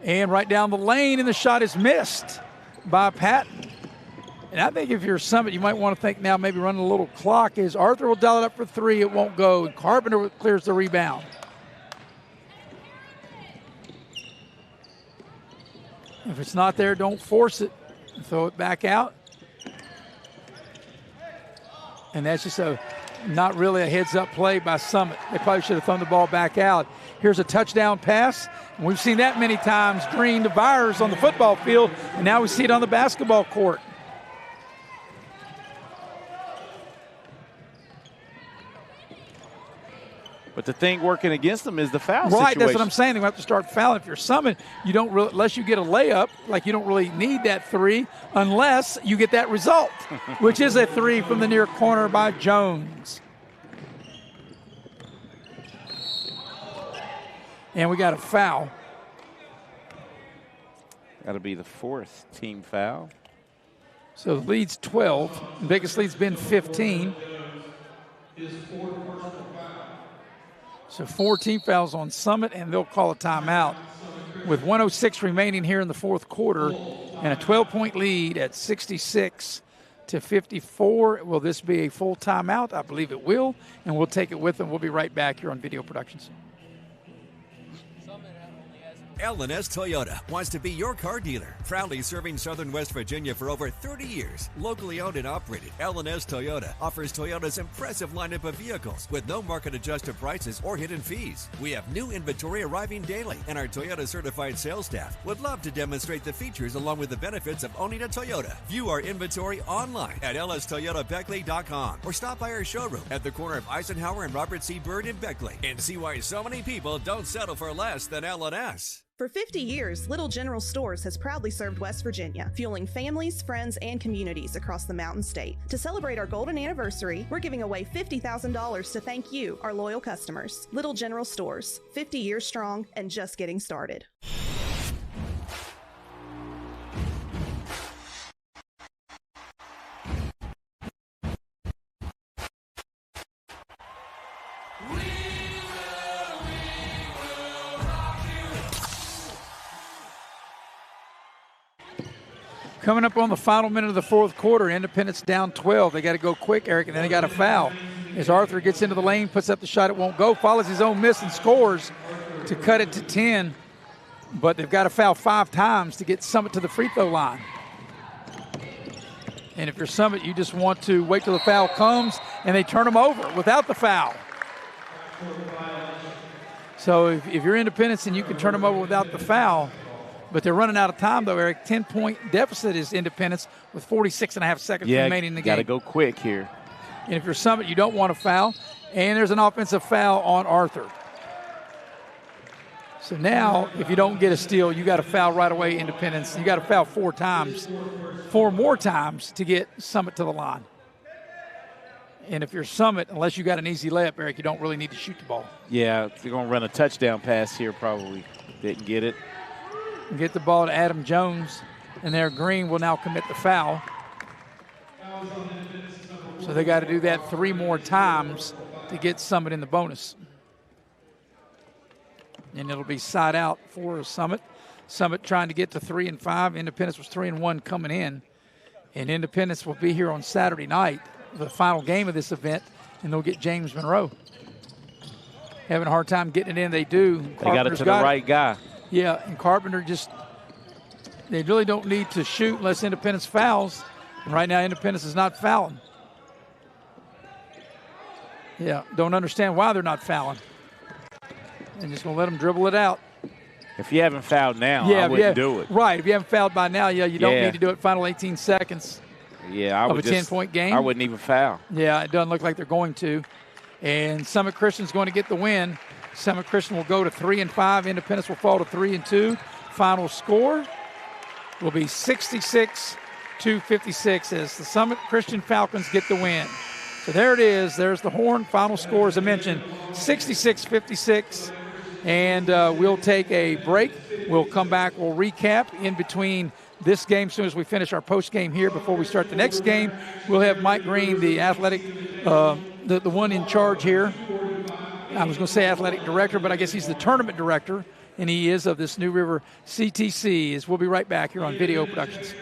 And right down the lane, and the shot is missed by Patton. And I think if you're Summit, you might want to think now maybe running a little clock is Arthur will dial it up for 3. It won't go. And Carpenter clears the rebound. If it's not there, don't force it. Throw it back out. And that's just not really a heads-up play by Summit. They probably should have thrown the ball back out. Here's a touchdown pass. And we've seen that many times. Green to Vyers on the football field, and now we see it on the basketball court. But the thing working against them is the foul situation. Right, that's what I'm saying. They have to start fouling. If you're Summit, you don't really, unless you get a layup, like you don't really need that 3 unless you get that result, which is a 3 from the near corner by Jones. And we got a foul. That'll be the 4th team foul. So the lead's 12. The biggest lead's been 15. So 4 team fouls on Summit, and they'll call a timeout. With 1:06 remaining here in the fourth quarter and a 12-point lead at 66-54. Will this be a full timeout? I believe it will, and we'll take it with them. We'll be right back here on Video Productions. L&S Toyota wants to be your car dealer. Proudly serving Southern West Virginia for over 30 years. Locally owned and operated, L&S Toyota offers Toyota's impressive lineup of vehicles with no market-adjusted prices or hidden fees. We have new inventory arriving daily, and our Toyota-certified sales staff would love to demonstrate the features along with the benefits of owning a Toyota. View our inventory online at lstoyotabeckley.com or stop by our showroom at the corner of Eisenhower and Robert C. Byrd in Beckley and see why so many people don't settle for less than L&S. For 50 years, Little General Stores has proudly served West Virginia, fueling families, friends, and communities across the Mountain State. To celebrate our golden anniversary, we're giving away $50,000 to thank you, our loyal customers. Little General Stores, 50 years strong and just getting started. Coming up on the final minute of the fourth quarter, Independence down 12. They got to go quick, Eric, and then they got a foul. As Arthur gets into the lane, puts up the shot, it won't go, follows his own miss and scores to cut it to 10. But they've got to foul 5 times to get Summit to the free throw line. And if you're Summit, you just want to wait till the foul comes, and they turn them over without the foul. So if you're Independence and you can turn them over without the foul, but they're running out of time, though, Eric. 10-point deficit is Independence with 46 and a half seconds remaining in the game. Got to go quick here. And if you're Summit, you don't want to foul. And there's an offensive foul on Arthur. So now, if you don't get a steal, you got to foul right away, Independence. You got to foul 4 more times to get Summit to the line. And if you're Summit, unless you got an easy layup, Eric, you don't really need to shoot the ball. Yeah, they're going to run a touchdown pass here probably. Didn't get it. Get the ball to Adam Jones, and there Green will now commit the foul. So they got to do that 3 more times to get Summit in the bonus. And it'll be side out for Summit. Summit trying to get to 3 and 5. Independence was 3 and 1 coming in. And Independence will be here on Saturday night, the final game of this event, and they'll get James Monroe. Having a hard time getting it in, they do. They got it to the right guy. Yeah, and Carpenter they really don't need to shoot unless Independence fouls. And right now, Independence is not fouling. Yeah, don't understand why they're not fouling. And just going to let them dribble it out. If you haven't fouled now, I wouldn't do it. Right, if you haven't fouled by now, you don't need to do it. Final 18 seconds of a 10-point game. I wouldn't even foul. Yeah, it doesn't look like they're going to. And Summit Christian's going to get the win. Summit Christian will go to 3 and 5. Independence will fall to 3 and 2. Final score will be 66-56 as the Summit Christian Falcons get the win. So there it is. There's the horn. Final score, as I mentioned, 66-56. And we'll take a break. We'll come back. We'll recap in between this game as soon as we finish our post game here before we start the next game. We'll have Mike Green, the athletic, the one in charge here. I was going to say athletic director, but I guess he's the tournament director, and he is of this New River CTC. As we'll be right back here on Video Productions.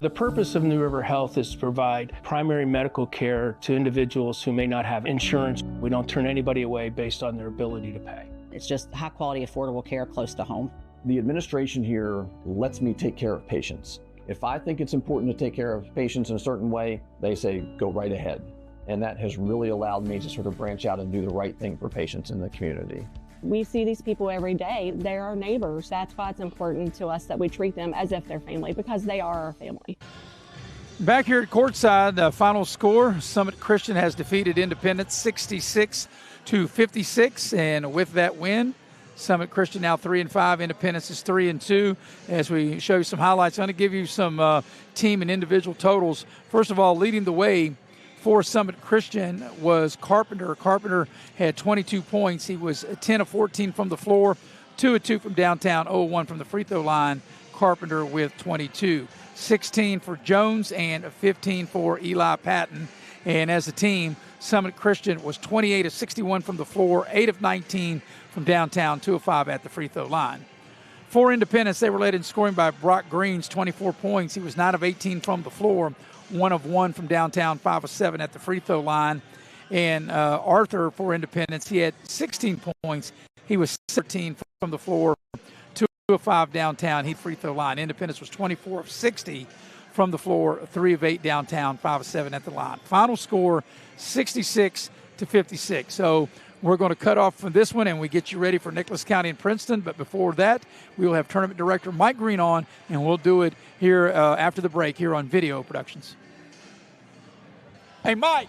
The purpose of New River Health is to provide primary medical care to individuals who may not have insurance. We don't turn anybody away based on their ability to pay. It's just high quality, affordable care close to home. The administration here lets me take care of patients. If I think it's important to take care of patients in a certain way, they say, go right ahead. And that has really allowed me to sort of branch out and do the right thing for patients in the community. We see these people every day. They're our neighbors. That's why it's important to us that we treat them as if they're family, because they are our family. Back here at courtside, the final score, Summit Christian has defeated Independence 66-56, and with that win, Summit Christian now 3-5, Independence is 3-2. As we show you some highlights, I'm going to give you some team and individual totals. First of all, leading the way for Summit Christian was Carpenter. Carpenter had 22 points. He was 10 of 14 from the floor, 2 of 2 from downtown, 0 of 1 from the free throw line. Carpenter with 22. 16 for Jones and 15 for Eli Patton. And as a team, Summit Christian was 28 of 61 from the floor, 8 of 19 from downtown, 2 of 5 at the free throw line. For Independence, they were led in scoring by Brock Greens, 24 points. He was 9 of 18 from the floor, 1 of 1 from downtown, 5 of 7 at the free throw line. And Arthur for Independence, he had 16 points. He was 13 from the floor, 2 of 5 downtown, he free throw line. Independence was 24 of 60 from the floor, 3 of 8 downtown, 5 of 7 at the line. Final score, 66-56. So we're going to cut off from this one, and we get you ready for Nicholas County and Princeton. But before that, we will have tournament director Mike Green on, and we'll do it here after the break here on Video Productions. Hey, Mike.